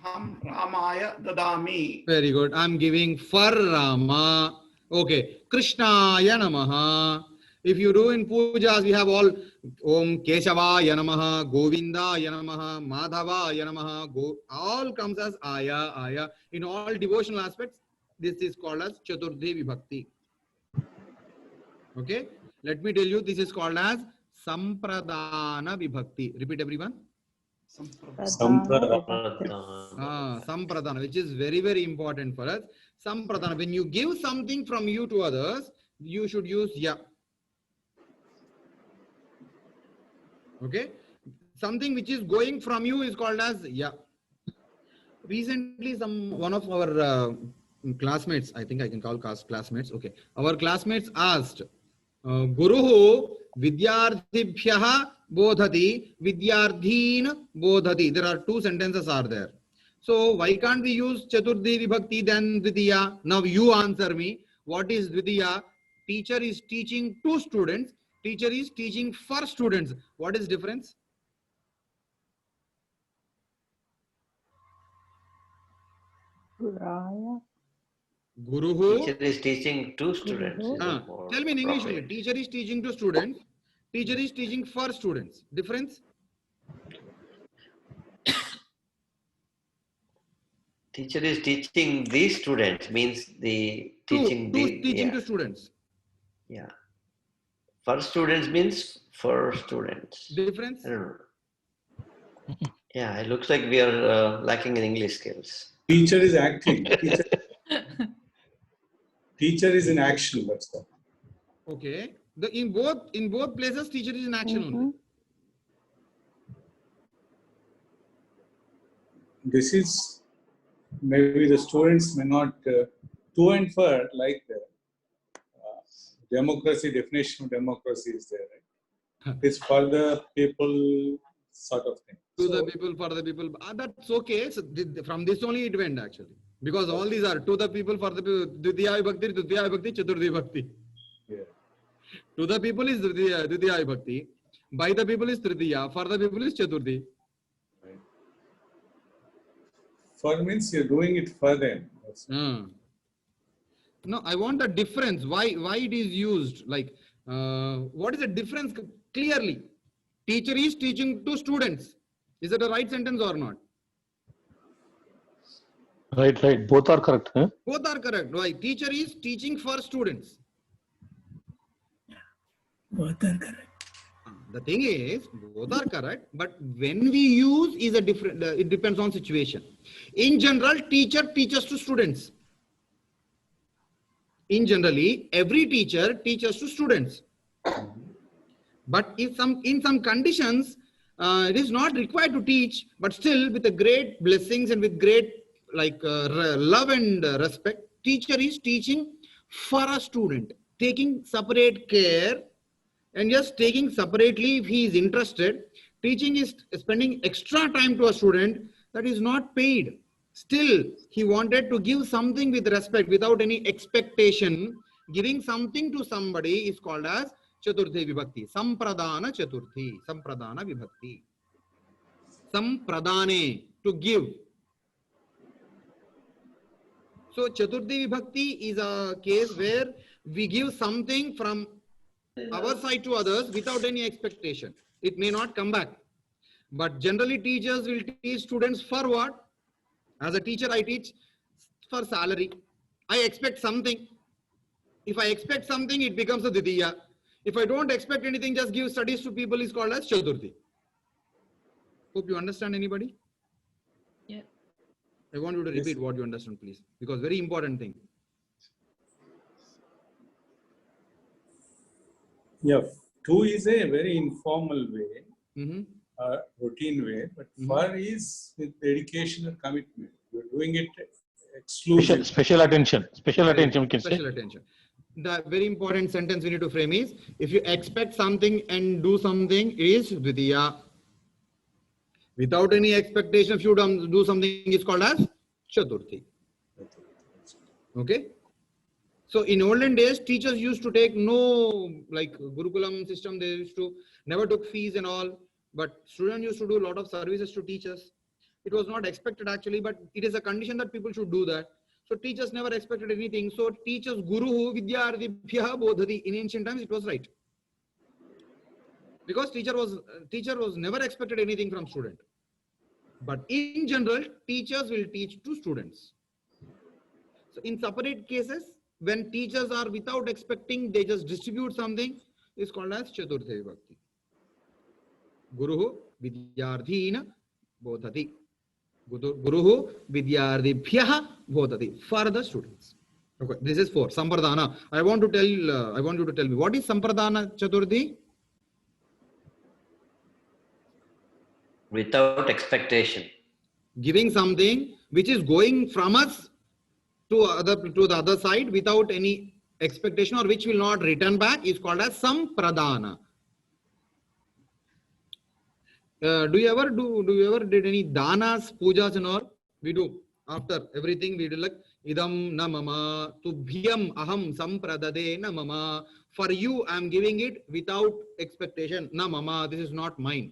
Ham Ramaya Dadami. Very good. I'm giving for Rama. Okay. Krishnaya Namaha. If you do in pujas, we have all Om Keshavaya Namaha, Govindaya Namaha, Madhavaya Namaha. All comes as Aya, Aya. In all devotional aspects, this is called as Chaturdhi Vibhakti. Okay. Let me tell you, this is called as Sampradana Vibhakti. Repeat everyone. Sampradana, which is very, very important for us. Sampradana, when you give something from you to others, you should use ya. Okay. Something which is going from you is called as ya. Recently, one of our classmates, I think I can call classmates. Okay. Our classmates asked, Guruhu Vidyarthibhyaha bodhati, Vidyardhin bodhati. There are two sentences are there. So why can't we use Chaturdhi Vibhakti then Dvitiya? Now you answer me. What is Dvitiya? Teacher is teaching to students. Teacher is teaching for students. What is difference? Guraya. Guruhu. Teacher is teaching to students. Tell me in English only. Teacher is teaching to students. Teacher is teaching for students. Difference? Teacher is teaching the students means the teaching to students. Yeah. For students means for students. Difference? I don't know. Yeah, it looks like we are lacking in English skills. Teacher is acting. Teacher is in action. That's all. Okay. In both places, teacher is in action only. This is maybe the students may not to and for like the democracy definition of democracy is there. Right? It's for the people sort of thing. To the people, for the people. That's okay. So from this only it went actually. Because all these are to the people, for the people. Dvitiya Vibhakti, Tritiya Vibhakti, Chaturdhi Vibhakti. Yeah. To the people is Dvitiya Vibhakti. By the people is Tritiya. For the people is Chaturdhi. Right. For means you're doing it for them. No, I want the difference. Why it is used? Like, what is the difference clearly? Teacher is teaching to students. Is it a right sentence or not? Right. Both are correct. Huh? Both are correct. Why? Teacher is teaching for students. Both are correct. The thing is, both are correct, but when we use is a different, it depends on situation. In general, teacher teaches to students. In generally, every teacher teaches to students. But in some conditions, it is not required to teach, but still with a great blessings and with great love and respect, teacher is teaching for a student, taking separate care and just taking separately if he is interested. Teaching is spending extra time to a student that is not paid. Still, he wanted to give something with respect without any expectation. Giving something to somebody is called as Chaturdhi Vibhakti. Sampradana Chaturthi. Sampradana Vibhakti. Sampradane, to give. So Chaturdhi Vibhakti is a case where we give something from our side to others without any expectation. It may not come back. But generally teachers will teach students for what? As a teacher, I teach for salary. I expect something. If I expect something, it becomes a Ditiya. If I don't expect anything, just give studies to people is called as Chaturthi. Hope you understand, anybody? Yeah. I want you to repeat what you understand, please, because very important thing. Yeah, two is a very informal way, Mm-hmm. routine way, but Mhm. far is with dedication and commitment. You're doing it exclusively. Special attention. Special Very attention, we good. can say. Special attention. The very important sentence we need to frame is, if you expect something and do something, is Dvitiya. Without any expectation, if you don't do something, is called as Chaturthi. Okay. So in olden days, teachers used to take no, like Gurukulam system, they used to never took fees and all, but students used to do a lot of services to teachers. It was not expected actually, but it is a condition that people should do that. So teachers never expected anything. So teachers, Guru Vidyardhibhya Bodhati, in ancient times it was right. Because teacher was never expected anything from student. But in general, teachers will teach to students. So in separate cases, when teachers are without expecting, they just distribute something, is called as Chaturthi Vibhakti. Guruhu Vidyardhina Bodhati. Guruhu Vidyardhibhyaha Bodhati. For the students. Okay, this is 4. Sampradana. I want you to tell me, what is Sampradana Chaturthi? Without expectation. Giving something which is going from us to the other side without any expectation, or which will not return back, is called as Sampradana. Do you ever did any danas, pujas and all? We do. After everything we do like idam namama tubhyam aham sampradade namama. For you I am giving it without expectation. Namama, this is not mine.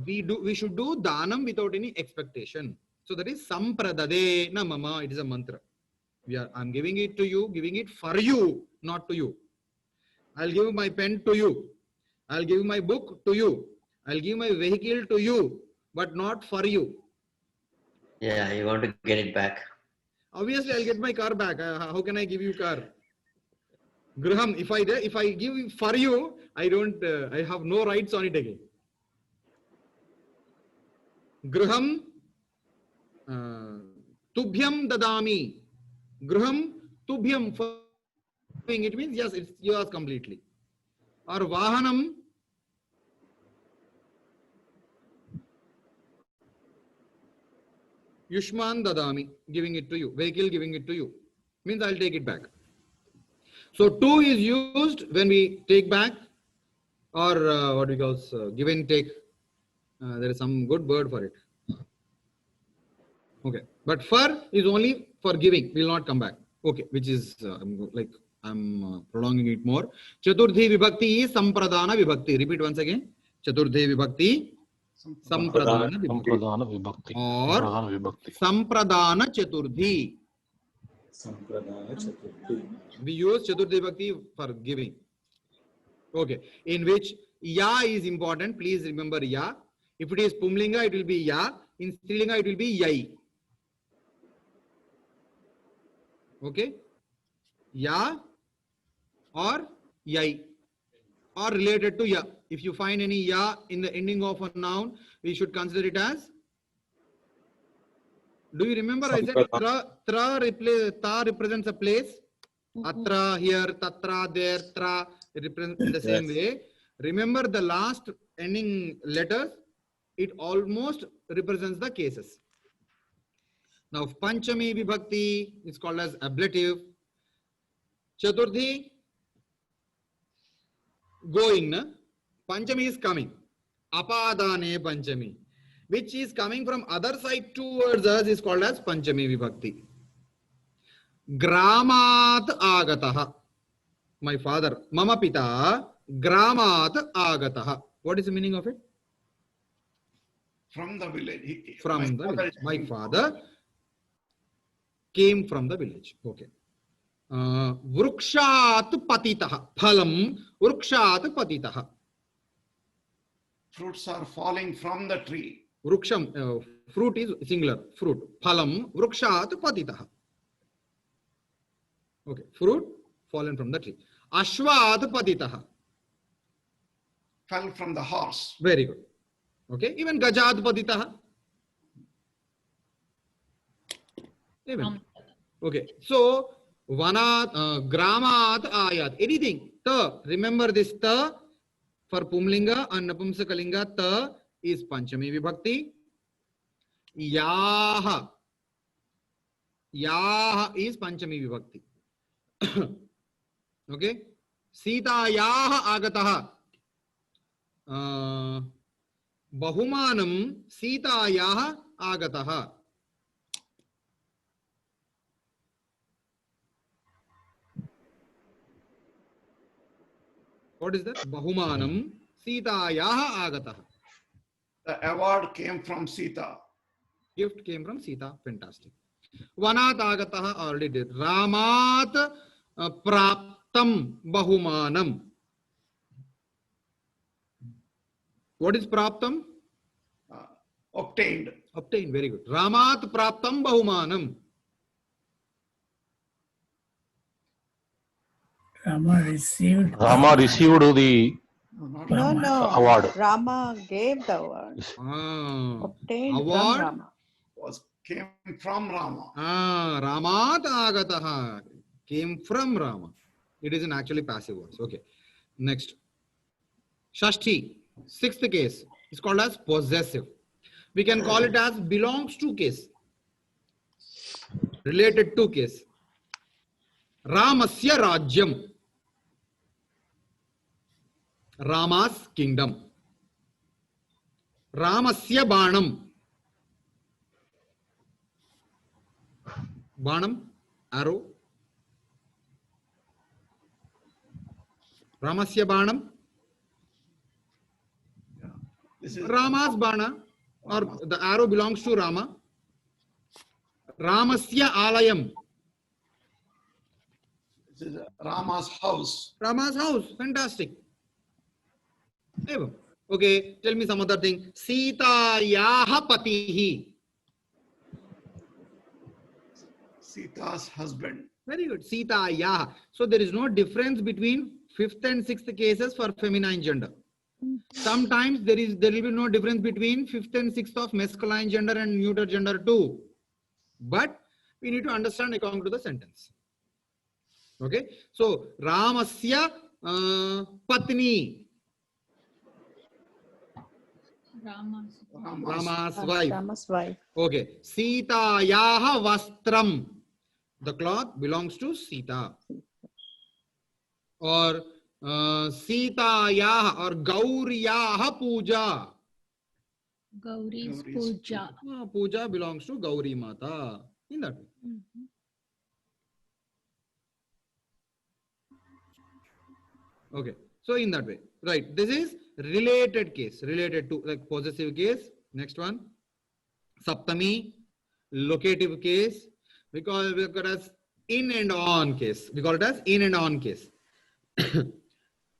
We should do danam without any expectation. So that is sampradade namama. It is a mantra. I'm giving it to you, giving it for you, not to you. I'll give my pen to you. I'll give my book to you. I'll give my vehicle to you, but not for you. Yeah, you want to get it back. Obviously, I'll get my car back. How can I give you car? Graham, if I give for you, I have no rights on it again. Graham, tubhyam dadami. Graham, tubhyam. It means yes, it's yours completely. Or vahanam. Yushman dadami, giving it to you. Vehicle, giving it to you. Means I'll take it back. So to is used when we take back, or what we call give and take. There is some good word for it. Okay, but for is only for giving, will not come back. Okay, which is I'm prolonging it more. Chaturthi Vibhakti is Sampradana Vibhakti. Repeat once again. Chaturthi Vibhakti, Sampradana Vibhakti. Or Sampradana Chaturthi. Sampradana Chaturthi. We use Chaturthi Vibhakti for giving. Okay, in which Ya is important. Please remember Ya. If it is Pumlinga, it will be Ya. In Strilinga, it will be Yai. Okay, Ya or Yai, or related to Ya. If you find any Ya in the ending of a noun, we should consider it as. Do you remember I said ta represents a place? Atra, here, tatra, there, tra, it represents in the same way. Remember the last ending letters, it almost represents the cases. Now, Panchami Vibhakti is called as ablative. Chaturthi, going. Panchami is coming. Apadane Panchami, which is coming from other side towards us, is called as Panchami Vibhakti. Gramat Agataha. My father, Mama Pita, Gramat Agataha. What is the meaning of it? From the village. From the village. My father came from the village. Okay. Vrukshat patitaha. Phalam vrukshat patitaha. Fruits are falling from the tree. Vruksham, fruit is singular, fruit. Phalam vrukshat patitah. Okay, fruit fallen from the tree. Ashvat patitah. Fell from the horse. Very good. Okay, even gajat patitah. Even. Okay, so vanat, gramat ayat, anything. Ta, remember this ta for Pumlinga and Napumsakalinga, ta is Panchami Vibhakti. Yaha. Yaha is Panchami Vibhakti. Okay. Sita yaha agataha. Bahumanam Sita yaha agataha. What is that? Bahumanam Sitayaha agataha. The award came from Sita. Gift came from Sita. Fantastic. Vanat agataha already did. Ramat praptam bahumanam. What is praptam? Obtained. Obtained. Very good. Ramat praptam bahumanam. Rama received the No. award. Rama gave the award. Obtained Award from Rama. Came from Rama. Ramat agataha. Came from Rama. It is an actually passive voice. Okay. Next. Shashti. Sixth case. It's called as possessive. We can call it as belongs to case. Related to case. Ramasya Rajyam. Rama's kingdom. Ramasya Banam. Banam, arrow. Ramasya Banam. This is Rama's Bana, or the arrow belongs to Rama. Ramasya Alayam. This is Rama's house. Rama's house. Fantastic. Okay, tell me some other thing. Sita Yaha Patihi. Sita's husband. Very good. Sita Yaha. So there is no difference between fifth and sixth cases for feminine gender. Sometimes there will be no difference between fifth and sixth of masculine gender and neuter gender too. But we need to understand according to the sentence. Okay. So Ramasya Patni. Rama's wife. Rama's wife. Okay. Sita Yaha Vastram. The cloth belongs to Sita. Or Sita Yaha or Gauri Yaha Puja. Gauri's puja. Puja belongs to Gauri Mata. In that way. Okay. So in that way. Right. This is related case. Related to like possessive case. Next one. Saptami. Locative case. Because we call it as in and on case. We call it as in and on case.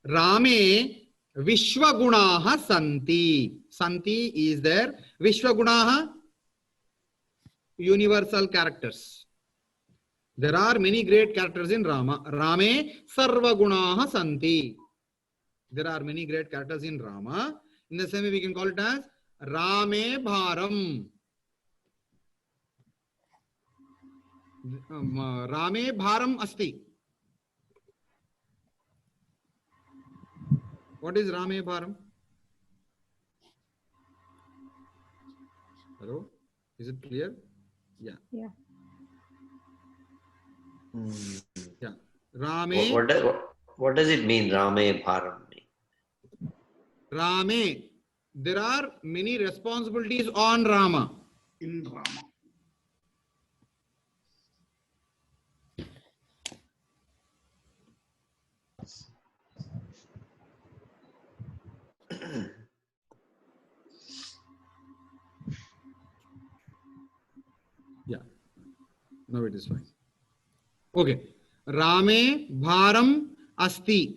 Rame Vishwagunaha Santi. Santi is there. Vishwagunaha, universal characters. There are many great characters in Rama. Rame Sarvagunaha Santi. There are many great characters in Rama. In the same way, we can call it as Rame Bharam. Rame Bharam Asti. What is Rame Bharam? Hello? Is it clear? Yeah. Yeah. Yeah. Rame. What does it mean, Rame Bharam? Rame. There are many responsibilities on Rama. In Rama. Yeah. Now it is fine. Okay. Rame Bharam Asti.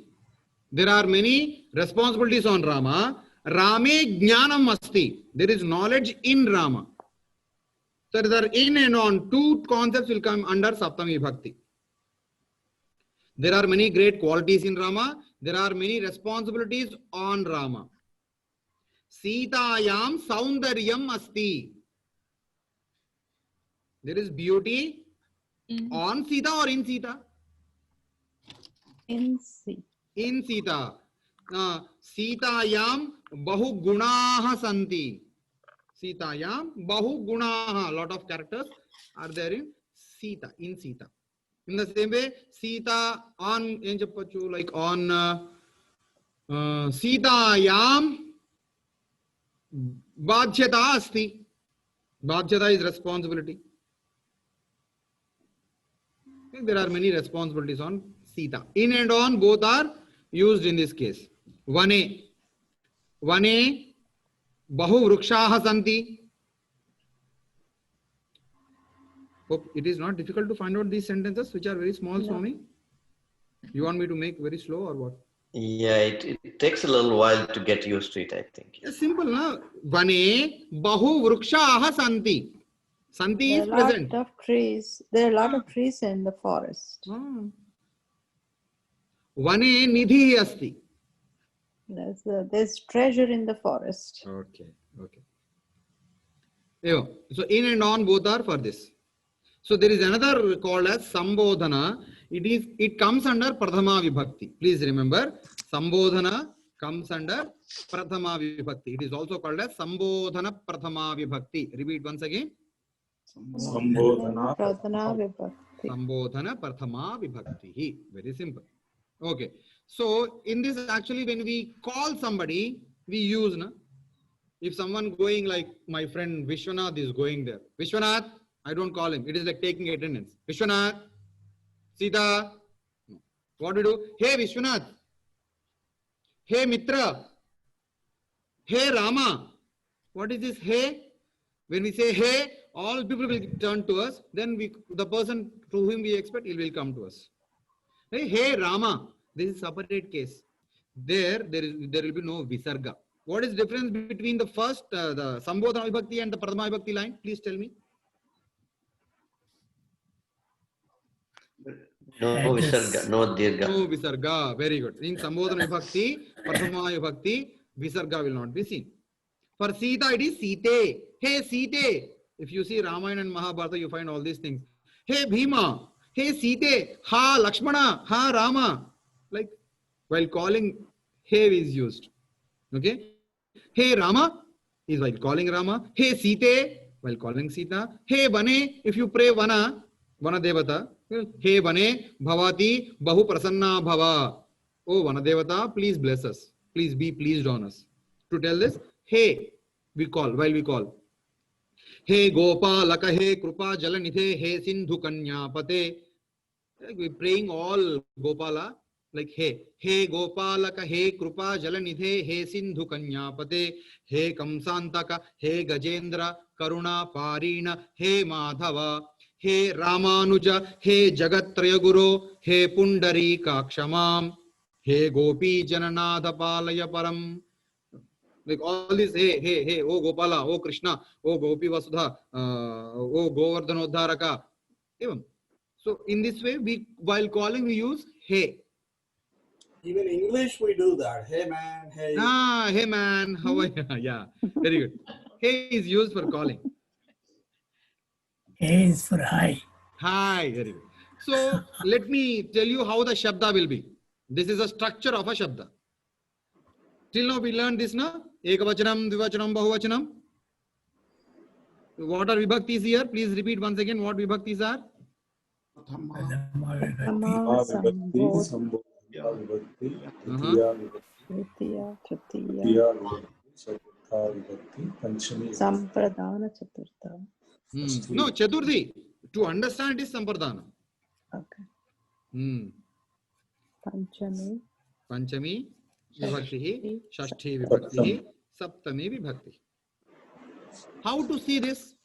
There are many responsibilities on Rama. Rame jnanam asti. There is knowledge in Rama. So there are in and on. Two concepts will come under Saptami Vibhakti. There are many great qualities in Rama. There are many responsibilities on Rama. Sitayam saundaryam asti. There is beauty on Sita or in Sita? In Sita. In Sita. Sitayam bahu gunaha santi. Sitayam bahu gunaha. Lot of characters are there in Sita. In Sita. In the same way, Sita on like on Sitayam Bhajyata asti. Bhajyata is responsibility. There are many responsibilities on Sita. In and on both are used in this case. Vane. Vane bahu vrukshaha santi. Hope it is not difficult to find out these sentences which are very small, No. Swami. You want me to make very slow or what? Yeah, it takes a little while to get used to it, I think. It's simple, na? Vane bahu vrukshaha santi. Santi There are is a lot present. of trees. There are a lot of trees in the forest. Vane nidhi asti. There's treasure in the forest. Okay, okay. So in and on both are for this. So there is another called as Sambodhana. It comes under Prathama Vibhakti. Please remember, Sambodhana comes under Prathama Vibhakti. It is also called as Sambodhana Prathama Vibhakti. Repeat once again. Sambodhana. Pradhana Vibhakti. Sambodhana Prathama Vibhakti. Very simple. Okay. So in this, actually, when we call somebody, we use, na? If someone going like my friend Vishwanath is going there. Vishwanath, I don't call him. It is like taking attendance. Vishwanath, Sita. What do we do? Hey Vishwanath. Hey Mitra. Hey Rama. What is this hey? When we say hey, all people will turn to us. Then the person to whom we expect, he will come to us. Hey Rama. This is separate case. There will be no visarga. What is the difference between the first, the Sambodhana Vibhakti and the Prathama Vibhakti line? Please tell me. No visarga, no dirgha. No visarga. Very good. In Sambodhana Vibhakti, Prathama Vibhakti, visarga will not be seen. For Sita, it is Site. Hey Site. If you see Ramayana and Mahabharata, you find all these things. Hey Bhima. Hey Site. Ha Lakshmana. Ha Rama. Like while calling, hey is used. Okay. Hey Rama is while calling Rama. Hey Site while calling Sita. Hey Vane, if you pray Vana Devata. Hey Vane Bhavati Bahu Prasanna Bhava. Oh Vana Devata, please bless us. Please be pleased on us. To tell this, hey, we call, while we call. Hey Gopalaka, hey Krupa Jalanithe, hey Sindhu Kanyapate. Like we're praying all Gopala. Like hey Gopalaka, hey Krupa Jalanithe, hey Sindhu Kanyapate, hey Kamsantaka, hey Gajendra, Karuna Parina, hey Madhava, hey Ramanuja, hey Jagatraya Guru, hey Pundari Kakshamam, hey Gopi Jananadha Palaya Param. Like all this, hey, oh Gopala, oh Krishna, oh Gopi Vasudha, oh Govardhanodharaka. Even. So in this way, while calling, we use hey. Even English, we do that. Hey man, hey. Hey man, how are you? Yeah, very good. Hey is used for calling. A is for high. Hi, very good. So let me tell you how the Shabda will be. This is a structure of a Shabda. Till now we learned this, na? Ekavachanam, Dvivachanam, Bahuvachanam. What are Vibhaktis here? Please repeat once again what Vibhaktis are. Sampradana Chaturtha. No, Chaturthi. To understand it is Sampradana. Okay. Panchami Vibhakti, Shashti Vibhakti, Saptami Vibhakti. How to see this?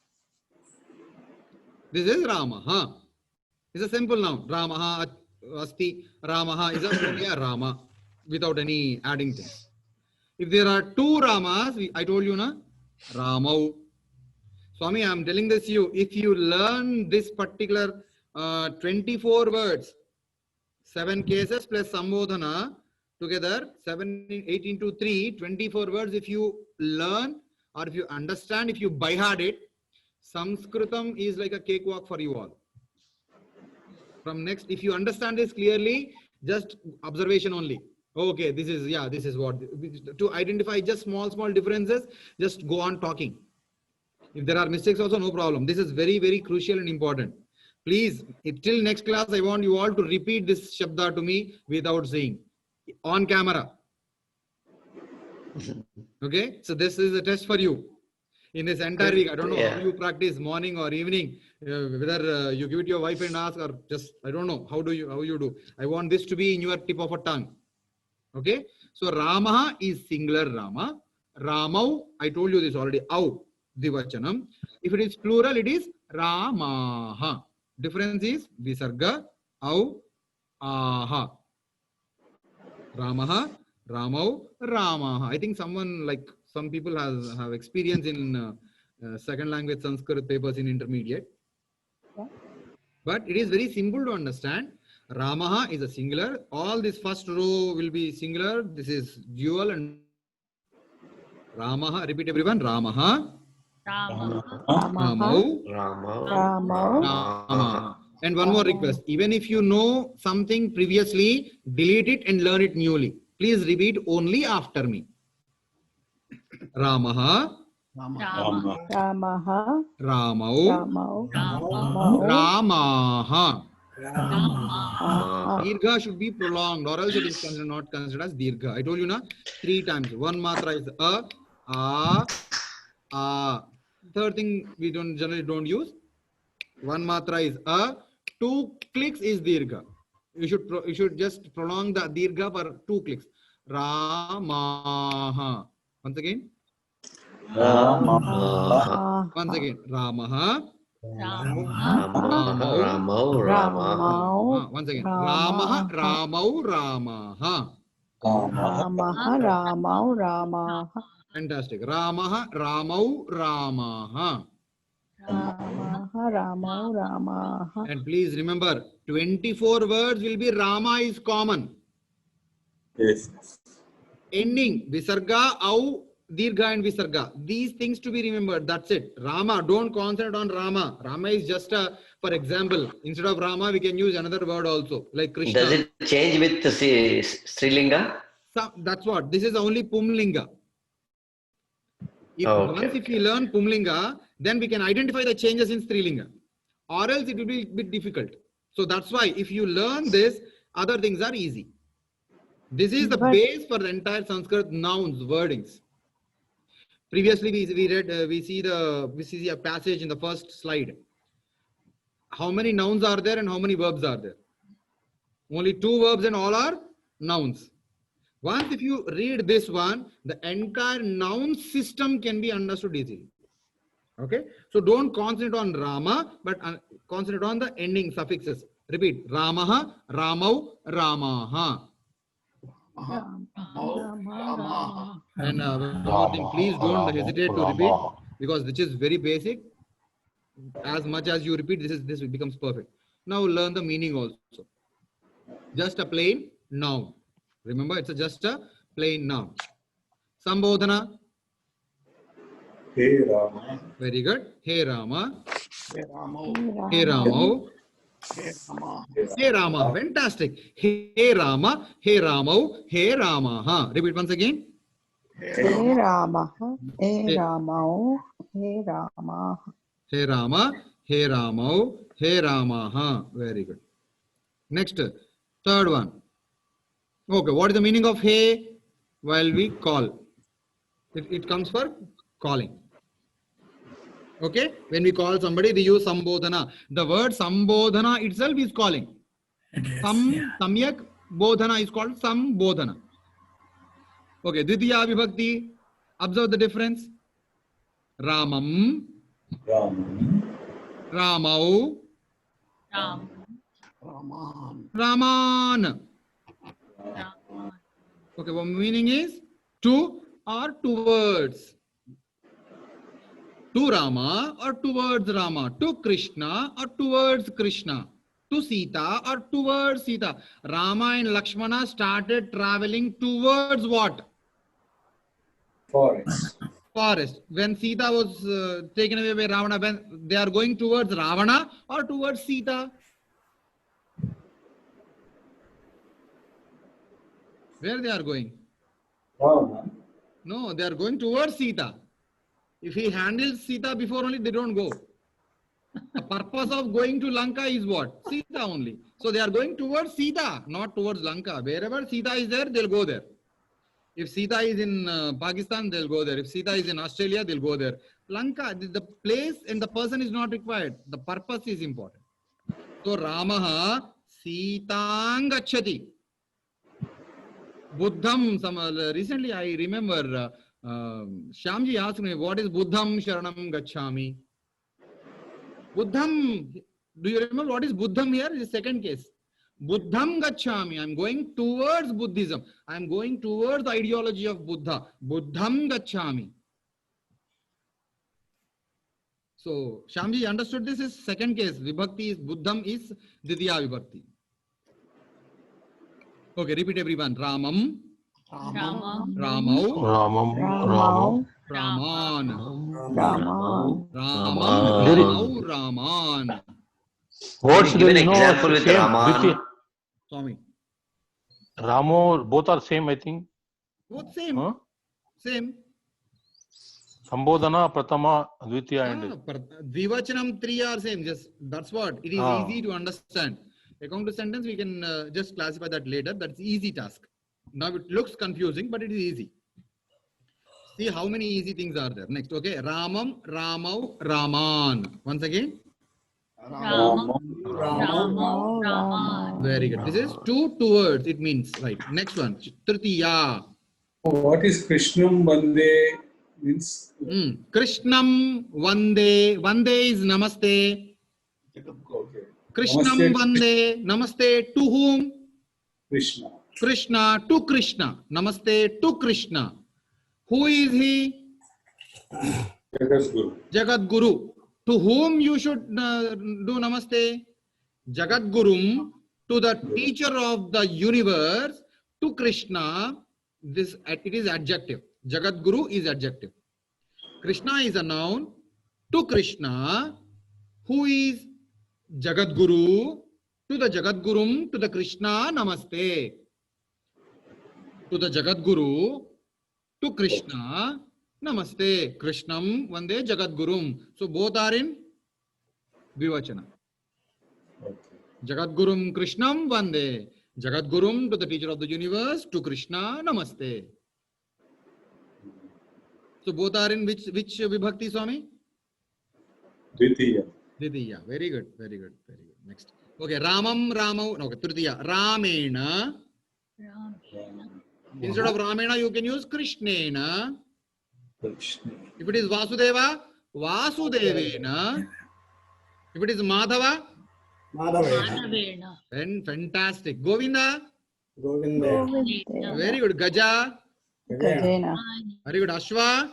This is Rama. Huh? It's a simple noun. Ramaha Asti. Ramaha is only a Rama without any adding things. If there are two Ramas, I told you, na? Ramau. Swami, I am telling this to you. If you learn this particular 24 words, 7 cases plus Sambodhana, together 8 into 3, 24 words, if you learn or if you understand, if you by heart it, Sanskritam is like a cakewalk for you all. From next, if you understand this clearly, just observation only. Okay, this is what. To identify just small differences, just go on talking. If there are mistakes also, no problem. This is very, very crucial and important. Please, till next class, I want you all to repeat this Shabda to me without saying. On camera. Okay, so this is a test for you. In this entire week, I don't know how you practice morning or evening, whether you give it to your wife and ask, or just, I don't know, how you do. I want this to be in your tip of a tongue. Okay, so Ramaha is singular Rama. Ramau, I told you this already, Au, Divachanam. If it is plural, it is Ramaha. Difference is Visarga, Au, Aha. Ramaha, Ramau, Ramaha. I think some people have experience in second language Sanskrit papers in intermediate. But it is very simple to understand. Ramaha is a singular. All this first row will be singular. This is dual and Ramaha. Repeat everyone. Ramaha. Ramau. Ramaha. And one more request. Even if you know something previously, delete it and learn it newly. Please repeat only after me. Ramaha. Ramaha. Ramau. Ramaha. Dirgha should be prolonged, or else it is not considered as Dirgha. I told you na 3 times. One matra is a. Third thing we generally don't use. One matra is a. 2 clicks is Dirgha. You should just prolong the Dirgha for 2 clicks. Ramaha. Once again. Once again. Ramaha. Once again. Ramaha. Ramau. Ramaha. Fantastic. Ramaha. Ramau. Ramaha. And please remember, 24 words will be Rama is common. Yes. Ending Visarga, Au, Dirgha and Visarga. These things to be remembered. That's it. Rama. Don't concentrate on Rama. Rama is just for example. Instead of Rama, we can use another word also, like Krishna. Does it change with the Strilinga? So, that's what. This is only Pumlinga. Once if you learn Pumlinga, then we can identify the changes in Strilinga. Or else it will be a bit difficult. So that's why if you learn this, other things are easy. This is the base for the entire Sanskrit nouns, wordings. Previously, we see a passage in the first slide. How many nouns are there and how many verbs are there? Only 2 verbs and all are nouns. Once if you read this one, the entire noun system can be understood easily. Okay, so don't concentrate on Rama, but concentrate on the ending suffixes. Repeat. Ramaha, Ramau, Ramaha. And one more thing, please don't hesitate to repeat, because this is very basic. As much as you repeat, this becomes perfect. Now learn the meaning also. Just a plain noun. Remember, it's just a plain noun. Sambodhana. Hey Rama. Very good. Hey Rama. Hey Rama. Hey Ramau. Hey Rama. Hey Rama. Fantastic. Hey Rama. Hey Ramau. Hey Rama. Repeat once again. Hey Rama. Hey Ramau. Hey Rama. Hey Rama. Hey Ramau. Hey Rama. Very good. Next, third one. Okay, what is the meaning of hey? While we call. It comes for calling. Okay, when we call somebody, we use Sambodhana. The word Sambodhana itself is calling. Samyak Bodhana is called Sambodhana. Okay, Dvitiya Vibhakti. Observe the difference. Ramam. Ramau. Raman. Okay, what meaning is to or towards? To Rama or towards Rama? To Krishna or towards Krishna? To Sita or towards Sita? Rama and Lakshmana started traveling towards what? Forest. Forest. When Sita was taken away by Ravana, when they are going towards Ravana or towards Sita? Where they are going? Ravana. No, they are going towards Sita. If he handles Sita before only, they don't go. The purpose of going to Lanka is what? Sita only. So they are going towards Sita, not towards Lanka. Wherever Sita is there, they'll go there. If Sita is in Pakistan, they'll go there. If Sita is in Australia, they'll go there. Lanka, the place and the person is not required. The purpose is important. So Ramaha Sitang gacchati. Buddham, recently I remember Shyamji asked me, what is Buddham Sharanam Gacchami? Buddham, do you remember what is Buddham here? Is the second case. Buddham Gacchami. I'm going towards Buddhism. I'm going towards the ideology of Buddha. Buddham Gacchami. So, Shyamji understood this is second case. Vibhakti is Buddham is Ditiya Vibhakti. Okay, repeat everyone. Ramam. Ramam. Ramau. Ramam. Raman. Raman. Ramam. Raman. Words Give an there is no example with same. Raman. Swami. Ramo, both are same, I think. Both same. Huh? Same. Sambodhana, Pratama, Dvitiya, and Dvivachanam 3 are same. Just that's what. It is easy to understand. According to sentence, we can just classify that later. That's easy task. Now it looks confusing, but it is easy. See how many easy things are there. Next, okay. Ramam, Ramau, Raman. Once again. Ramam. Ramam. Raman. Very good. This is towards. It means right. Next one. Tritiya. What is Krishnam Vande means? Krishnam Vande. Vande is Namaste. Okay. Krishnam Vande. Namaste to whom? Krishna. Krishna to Krishna. Namaste to Krishna. Who is he? Jagat Guru. Jagat Guru. To whom you should do Namaste? Jagat Gurum, to the teacher of the universe, to Krishna. This it is adjective. Jagat Guru is adjective. Krishna is a noun. To Krishna, who is Jagat Guru, to the Jagat Gurum, to the Krishna, Namaste. To the Jagat Guru, to Krishna, Namaste. Krishnam Vande Jagat Gurum. So both are in Vivachana. Okay. Jagat Gurum Krishnam Vande. Jagat Gurum to the teacher of the universe, to Krishna, Namaste. So both are in which Vibhakti, Swami? Dvitiya. Ditiya. Very good, very good, very good. Next. Okay, Ramam, Ramau. Okay, Tritiya. Ramena. Instead of Ramena, you can use Krishnena. Krishna. If it is Vasudeva, Vasudevena. If it is Madhava, Madhavena. Madhavena. fantastic. Govinda, Govinda. very good. Gaja, Gajena. very good. Ashwa,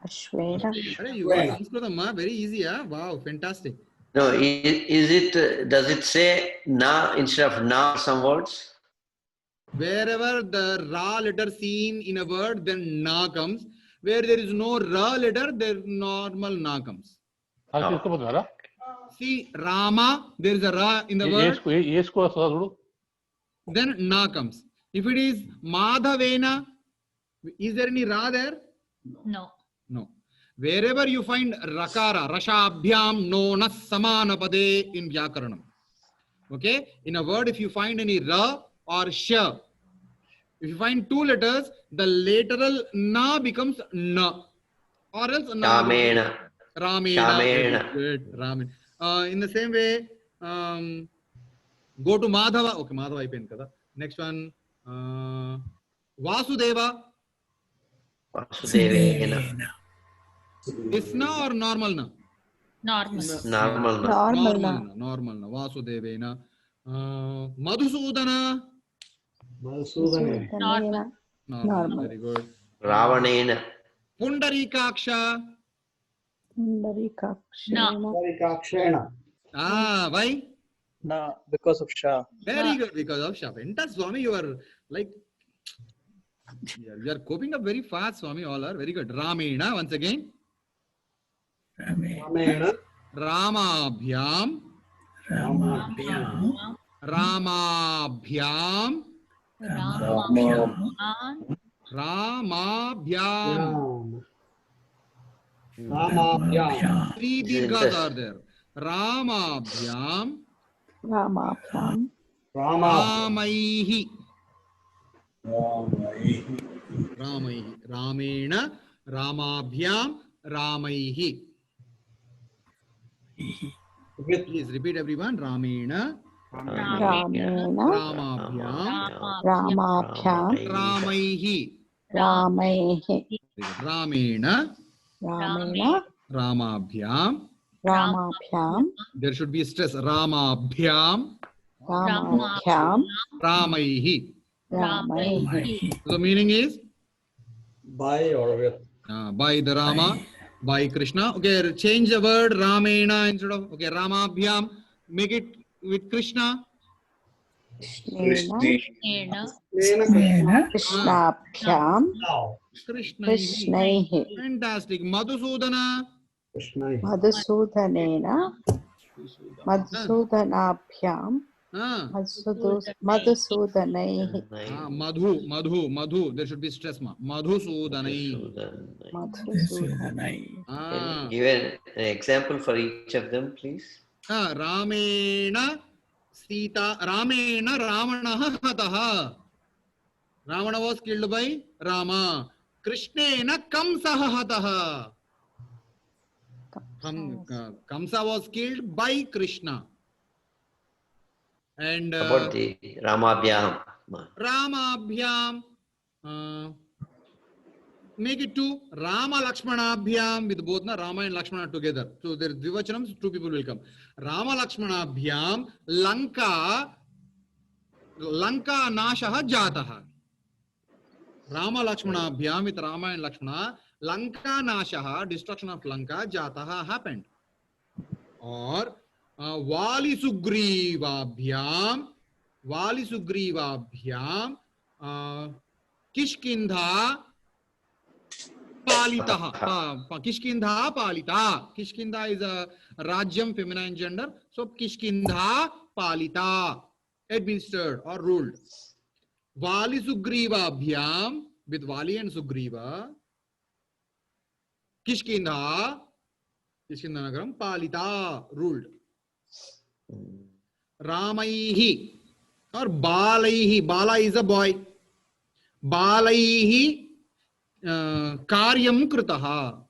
Ashwena. you got Sanskritam, very easy. Wow, fantastic. No, is it, does it say na instead of na some words? Wherever the Ra letter seen in a word, then Na comes. Where there is no Ra letter, there normal Na comes. See, Rama, there is a Ra in the word. Then Na comes. If it is Madhavena, is there any Ra there? No. No. Wherever you find Rakara, Rashabhyam, Nona, Samanapade in Vyakaranam. Okay? In a word, if you find any Ra or Sha, if you find two letters, the lateral Na becomes Na. Or else Na. Ramena. Ramena. Good. Ramena. In the same way, go to Madhava. Okay, Madhava I pen kada. Next one, Vasudeva. Vasudevena. Is Na or normal Na? Normal. Normal na. Normal Na. Vasudevena. Madhusudana. Madhusudana. Normal. Normal. Very good. Ravanena. Pundarikaksha. Parikakshena. Ah, why? Na, because of Shah. Very good, because of Shah. Enta Swami, you are like, you are coping up very fast, Swami. All are very good. Ramena, once again. Ramena. Ramabhyam. Ramabhyam. Ramabhyam. Ramabhyam. Ramabhyam. Three dirghas are there. Ramabhyam. Ramabhyam. Ramaihi. Ramaihi. Ramaihi. Ramena. Ramabhyam. Ramaihi. Please repeat everyone. Ramena. Ramabhyam. Ramabhyam. Ramaihi. Ramaihi. Ramena. Ramabhyam. Ramabhyam. There should be stress. Ramabhyam. Ramabhyam. Ramaihi. Ramaihi. The meaning is By or with. by the Rama, by Krishna. Okay, change the word Ramena instead of okay Ramabhyam. Make it with Krishna. Krishnena. Krishnabhyam. Krishnaihi. Fantastic. Madhusudana. Madhusudanena. Madhusudanabhyam. Madhusudanaihi. Madhu. There should be stress. Madhusudanaihi. Give an example for each of them, please. Ramena Sita. Ramena Ravanaha hataha. Ravana was killed by Rama. Krishnena Kamsaha hataha. Kamsa was killed by Krishna. And about the Ramabhyam. Ramabhyam. Make it two. Rama Lakshmanabhyam with both Rama and Lakshmana together. So there is Dvivachanam, two people will come. Rama Lakshmanabhyam Lanka Nashaha Jataha. Rama Lakshmanabhyam with Rama and Lakshmana, Lanka Nashaha, destruction of Lanka, Jataha happened. Or Vali Sugrivaabhyam Kishkindha Palitaha. Kishkindha Palita. Kishkindha is a Rajyam, feminine gender. So Kishkindha Palita, administered or ruled. Vali Sugrivaabhyam with Vali and Sugriva. Kishkindha Nagaram Palita, ruled. Ramaihi or Balaihi. Bala is a boy. Balaihi Karyam Kritaha.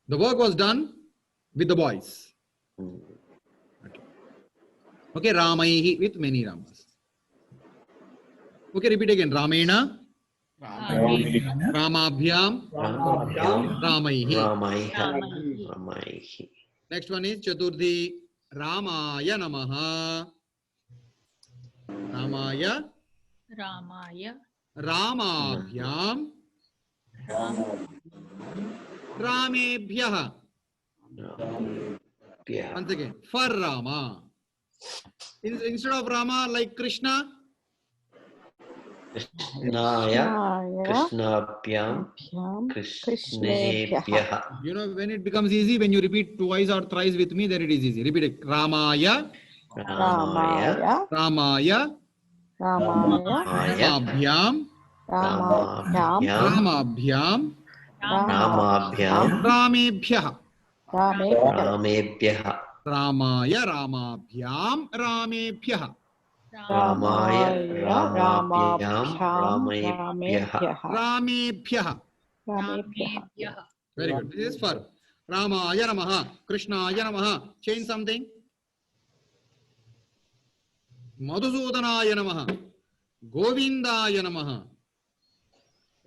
The work was done with the boys. Okay, Ramaihi with many Ramas. Okay, repeat again. Ramena. Ramabhyam. Ramaihi. Next one is Chaturthi. Ramaya Namaha. Ramabhyam. Ramebhyaha. Once again, for Rama. Instead of Rama, like Krishna. Krishnabhyam. Krishnebhyaha. You know, when it becomes easy, when you repeat twice or thrice with me, then it is easy. Repeat it. Ramaya. Ramabhyam. Ramebhyaha. Ramaya Ramabhyam Ramebhyaha. Ramebhyaha. Very good. This is for Ramaya Namaha. Krishnaya Namaha. Change something. Madhusudanaya Namaha. Govindaya Namaha.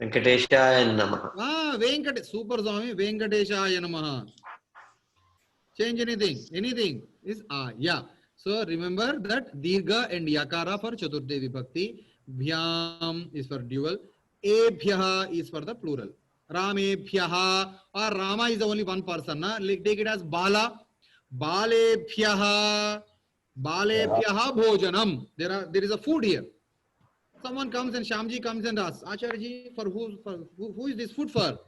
Venkateshaya Namaha. Super Swami. Venkateshaya Namaha. Change anything is yeah. So remember that Dirgha and Yakara for Chaturthi Vibhakti. Bhyam is for dual. Ebhyaha is for the plural. Ramebhyaha, or Rama is only one person. Na? Like, take it as Bala. Balebhyaha. Balebhyaha bhojanam. There is a food here. Someone comes and Shamji comes and asks, Acharyaji, who is this food for?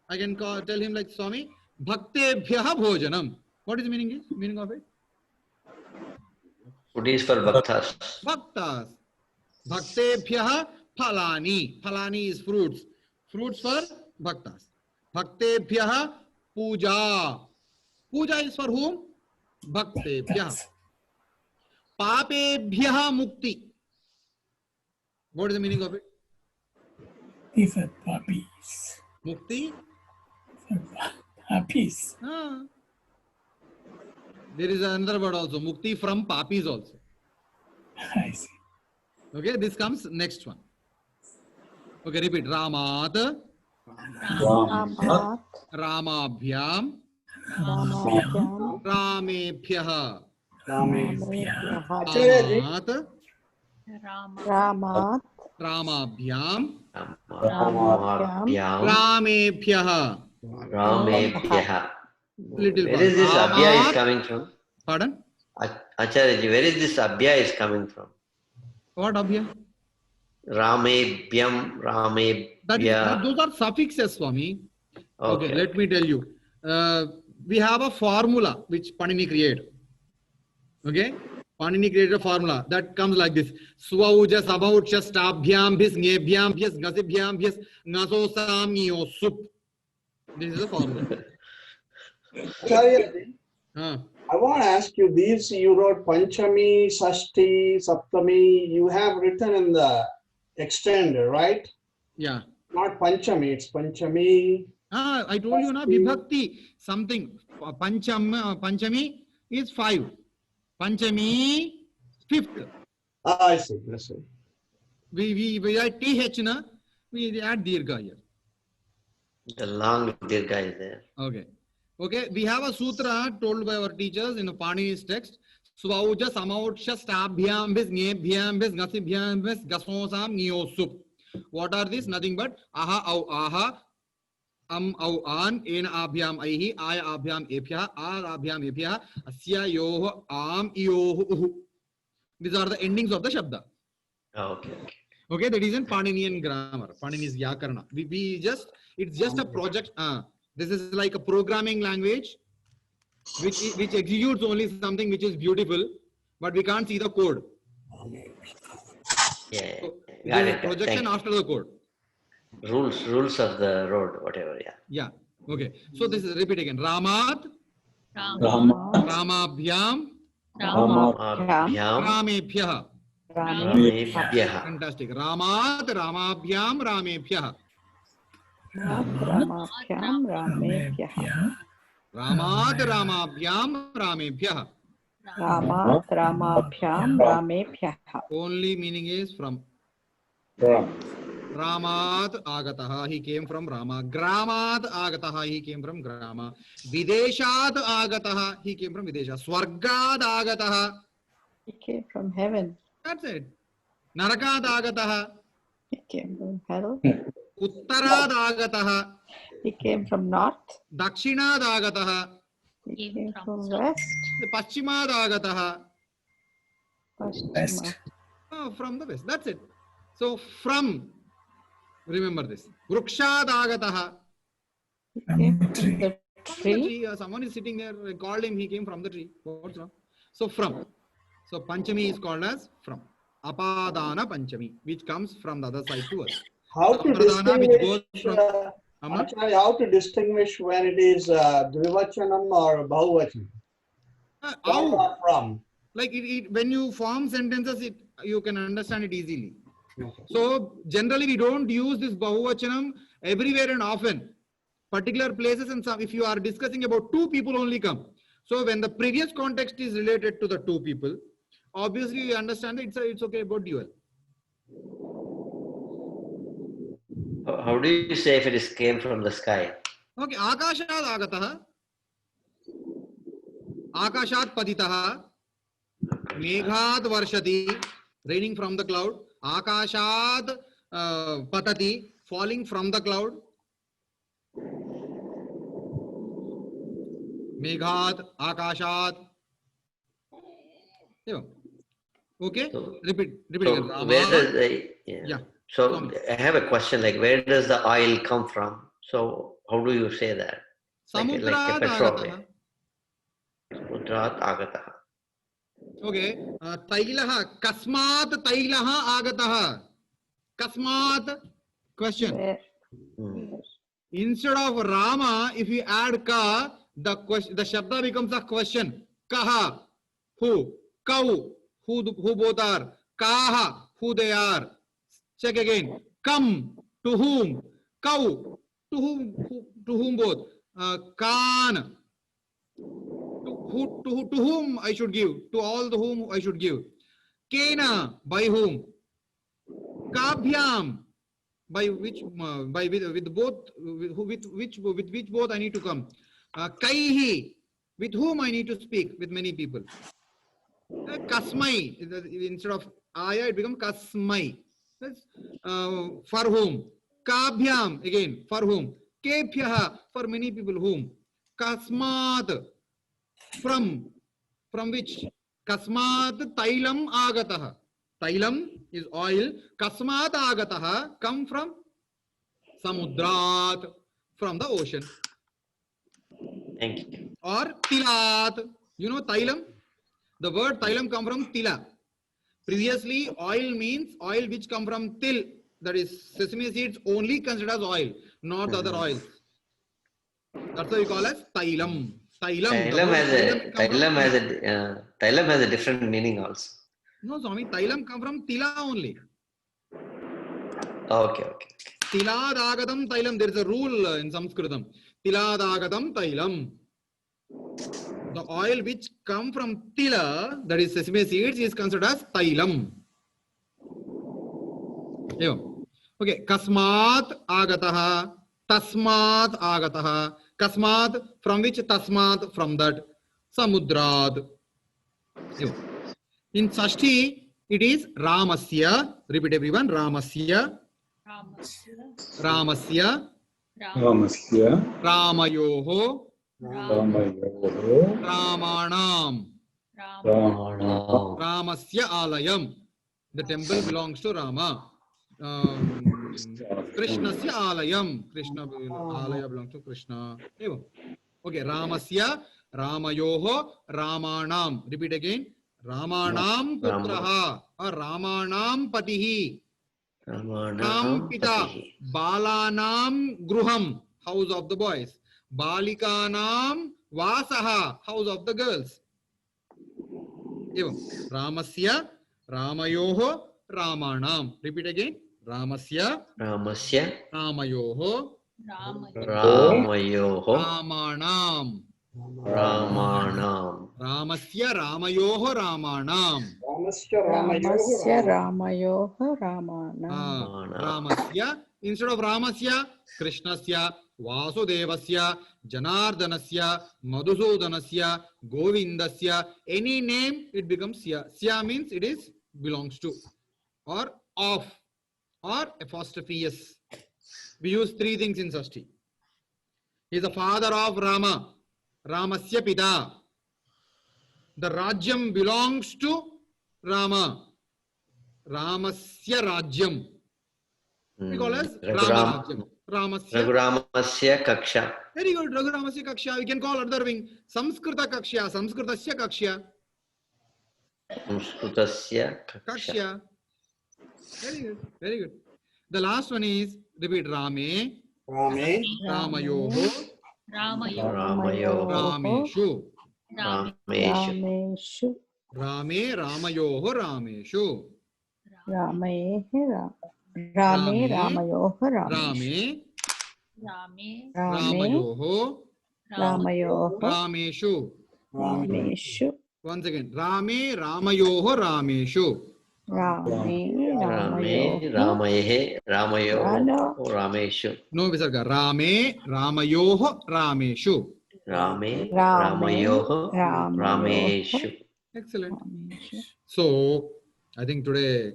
I can tell him like, Swami, Bhaktebhyaha bhojanam. What is the meaning of it? Food is for bhaktas. Bhaktas. Bhaktebhyaha phalani. Phalani is fruits. Fruits for bhaktas. Bhaktebhyaha puja. Puja is for whom? Bhaktebhyaha. Papebhyaha mukti. What is the meaning of it? These are puppies. Mukti? Puppies. Ah. There is another word also. Mukti from papis also. I see. Okay, this comes next one. Okay, repeat. Ramat. Ramat. Ramabhyam. Ramabhyam. Ramebhyaha. Ramebhyaha. Ramat. Ramat. Ramabhyam. Ramabhyam. Ramebhyaha. Ramebhyaha. Little Where is this abhya is coming from? Pardon? Acharyaji, where is this abhya is coming from? What abhya? Ramebhyam, Ramebhya. Those are suffixes, Swami. Okay. Okay, let me tell you. We have a formula which Panini created. Okay? Panini created a formula that comes like this. Swauja sabaucha stabhyam bhis ngebhyam bhis gasibhyam bhis ngasosam sup. This is the formula. Acharya, I want to ask you, these you wrote Panchami, Sashti, Saptami, you have written in the extender, right? Yeah. Not Panchami, it's Panchami. I told you na vibhakti something. Panchami is 5. Panchami 5th. I see. We add th na, we add dirgha here. The long dirgha is there. Okay. Okay, we have a sutra told by our teachers in the Panini's text. Swauja samautsha stabhyam bis ngebhyam bis gasibhyam bis gasosam niosup. What are these? Nothing but aha au aha, au an, en abhyam aihi, ay abhyam ephya, a abhyam ephya, asya yoh, am yoh uhu. These are the endings of the shabda. Okay. Okay, that is in Paninian grammar, Panini's Vyakarana. It's just a project. This is like a programming language which executes only something which is beautiful, but we can't see the code. Yeah. So, Got it. projection after the code. Rules of the road, whatever. Yeah. Yeah. Okay. So this is, repeat again. Ramat. Ramabhyam. Ramebhyaha. Fantastic. Ramat. Ramabhyam. Ramebhyaha. Ramabhyam Ramebhyaha. Ramat Ramabhyam Ramebhyaha. Ramat Ramabhyam Ramebhyaha. Only meaning is from. Ramat Agataha, he came from Rama. Gramat Agataha, he came from Grama. Videshat Agataha, he came from Videsha. Swargad Agataha, He came from heaven. that's it. Narakat Agataha, He came from hell. Uttarad Agataha, He came from north. Dakshinad Agataha, He came from west. Paschimad Agataha, Paschima. from the west. That's it. So from, remember this. Vrukshad Agataha. He came from the tree. Someone is sitting there, I called him, he came from the tree. What's wrong? So from. So Panchami is called as from. Apadana Panchami, which comes from the other side to us. How to distinguish when it is Dvivachanam or Bahuvachanam? From. Like when you form sentences, you can understand it easily. So generally we don't use this Bahuvachanam everywhere and often. Particular places, and some, if you are discussing about two people only come. So when the previous context is related to the two people, obviously you understand that it's okay about dual. How do you say if it came from the sky? Okay, Akashad Agataha, Akashat Paditaha, Meghad Varshati, raining from the cloud, Akashad Patati, falling from the cloud, Meghat, Akashat. Yeah. Okay. So, Repeat so again. where Rama. does the, yeah. Yeah. So Come. I have a question, like where does the oil come from? So how do you say that? Like a Samudrat petrol. agataha. Samudrat agataha. Okay. Tailaha. Kasmat tailaha agataha. Kasmat. Question. Where? Instead of Rama, if you add ka, the shabda becomes a question. Kaha. Who? Kau. Who both are. Kaha. Who they are. Check again. Come. To whom? Kau. To whom both? Kan. To whom I should give? To all the whom I should give. Kena. By whom? Kabhyam. By which? With both. With which both I need to come? Kaihi. With whom I need to speak? With many people. Kasmai. Instead of aya, it becomes kasmai. For whom? Kabhyam. Again, for whom? Kepyaha. For many people. Whom? Kasmat. From which? Kasmat tailam agataha. Tailam is oil. Kasmat agataha. Come from samudrat. From the ocean. Thank you. Or tilat. You know tailam? The word tailam come from tila. Previously, oil means oil which come from til. That is sesame seeds only considered as oil, not the other oils. That's why we call as tailam. Tailam. Tailam has a different meaning also. No, Swami, tailam come from tila only. Okay. Tiladagatam tailam. There is a rule in Sanskritam. Tiladagatam tailam. The oil which come from tila, that is sesame seeds, is considered as tailam. Okay. Kasmat agataha. Tasmat agataha. Kasmat, from which? Tasmat, from that. Samudrat. In Sashti, it is Ramasya. Repeat everyone. Ramasya. Ramasya. Ramayoho. Ramanam. Ramasya alayam. The temple belongs to Rama. Krishnasya alayam. Krishna alaya belongs to Krishna. Okay. Ramasya, Ramayoho, Ramanam. Repeat again. Ramanam putraha or Ramanam patihi. Ram pita. Balanam gruham. House of the boys. Balikanam vasaha. House of the girls. Ramasya, Ramayoho, Ramanam. Repeat again. Ramasya, Ramayoho, Ramanam. Ramasya, Ramayoho, Ramanam. Ramasya Ramayoha Ramanam. Ramasya. Instead of Ramasya, Krishnasya, Vasudevasya, Janardanasya, Madhusudanasya, Govindasya. Any name, it becomes Sya. Sya means it is belongs to or of or apostrophe s. We use three things in Sashti. He is the father of Rama. Ramasya Pita. The Rajyam belongs to Rama. Ramasya Rajyam. We call as Rama Rajyam. Raghuramasya Kaksha. Very good. Raghuramasya Kaksha. We can call other wing. Samskrita Kaksha. Samskritasya Kaksha. Samskritasya Kaksha. Very good. Very good. The last one is, repeat, Rame. Ramayoho. Rameshu. Rame Ramayoho Rameshu. Rame Ramayoha Rame Ramayoho Rameshu. Once again, Rame Ramayoho Rameshu. Rameshu. No Visarga. Rame Ramayoho Rameshu. Ramayoho Rameshu. Excellent. So, I think today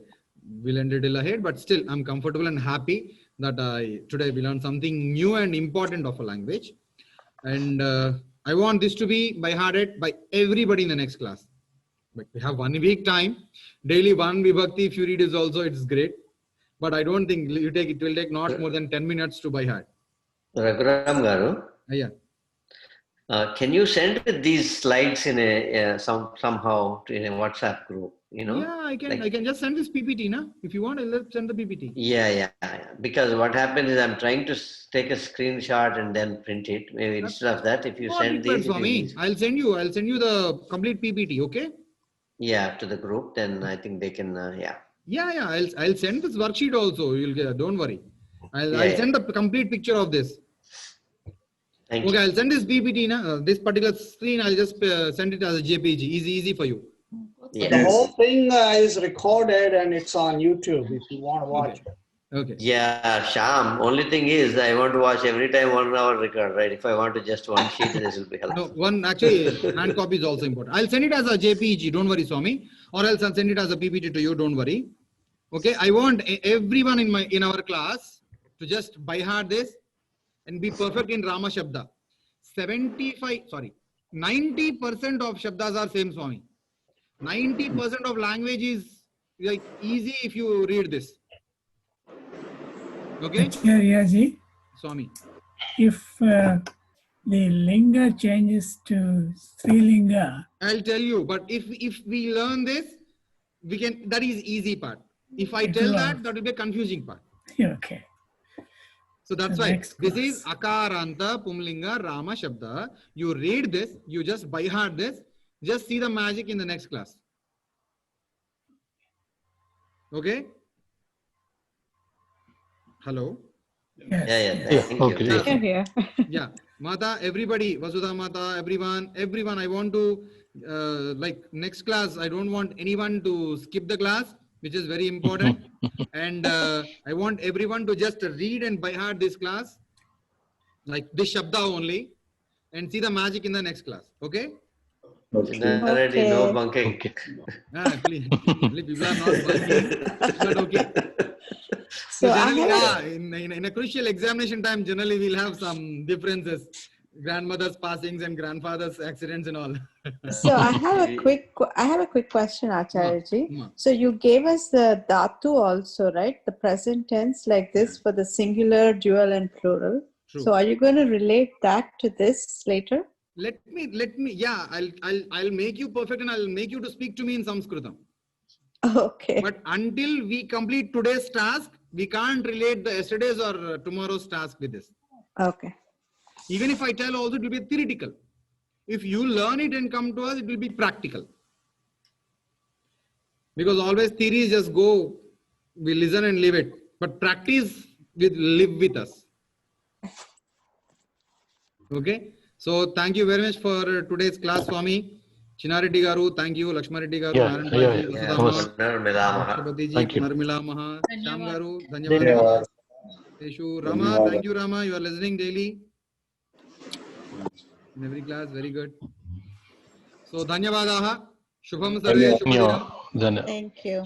we'll end it ahead, but still I'm comfortable and happy that today we learned something new and important of a language. And I want this to be by hearted by everybody in the next class. But we have 1 week time. Daily one vibhakti, if you read is also, it's great. But I don't think it will take not more than 10 minutes to by heart. Raghuram Garu, Yeah. can you send these slides in a somehow in a WhatsApp group? You know? Yeah, I can. like- I can just send this PPT, na? If you want, I'll send the PPT. Yeah. Because what happens is I'm trying to take a screenshot and then print it. Maybe instead of that, if you Not send required these, for me. I'll send you the complete PPT. Okay. to the group, then I think they can. Yeah. I'll send this worksheet also. You'll get. Don't worry. I'll Yeah. send the complete picture of this. Thank Okay, you. I'll send this PPT. This particular screen, I'll just send it as a JPG. Easy for you. The Yes. whole thing is recorded and it's on YouTube if you want to watch it. Okay. Yeah, Sham. Only thing is, I want to watch every time 1 hour record, right? If I want to just one sheet, this will be helpful. No, one actually hand copy is also important. I'll send it as a JPG. Don't worry, Swami. Or else I'll send it as a PPT to you. Don't worry. Okay. I want everyone in our class to just by heart this and be perfect in Rama Shabda. 90% of Shabdas are same, Swami. 90% of language is like easy if you read this. Okay, Acharya ji, Swami. if the linga changes to Strilinga, I'll tell you, but if we learn this, we can. That is easy part. If I tell that, that will be a confusing part. okay. So that's The why next this class. is Akaranta Pumlinga Rama Shabda. You read this, you just by heart this. Just see the magic in the next class. Okay. Hello. Yes. Yeah. Yeah, Thank okay. you. Here, here. Yeah, Mata, everybody, Vasudha Mata, everyone. I want to like next class. I don't want anyone to skip the class, which is very important. And I want everyone to just read and by heart this class, like this Shabda only, and see the magic in the next class. Okay? Already no Okay. bunking. Okay. Please, people are not working, but okay. So I generally, have in a crucial examination time, generally we'll have some differences. Grandmother's passings and grandfather's accidents and all. So I have a quick question, Acharya ji. Ma. So you gave us the dhatu also, right? The present tense like this for the singular, dual, and plural. True. So are you going to relate that to this later? Let me. Yeah, I'll make you perfect and I'll make you to speak to me in Sanskritam. Okay. But until we complete today's task, we can't relate the yesterday's or tomorrow's task with this. Okay. Even if I tell also, it will be theoretical. If you learn it and come to us, it will be practical. Because always theories just go, we listen and leave it. But practice will live with us. Okay. So thank you very much for today's class, Swami. Chinareddy Garu, thank you. Lakshma Reddy Garu, Yeah, Narayan yeah, Bhaji, yeah. Vasudha Namaste. Rashtrapati ji, Thank you. Narmila Sham Dhanyavad. Garu, Dhanyavad. Eshu, Rama, thank you, Rama. You are listening daily. In every class, very good. So, Dhanyavadaha. Shubham Sarve, Yeah, Shubhadinam. then Thank you.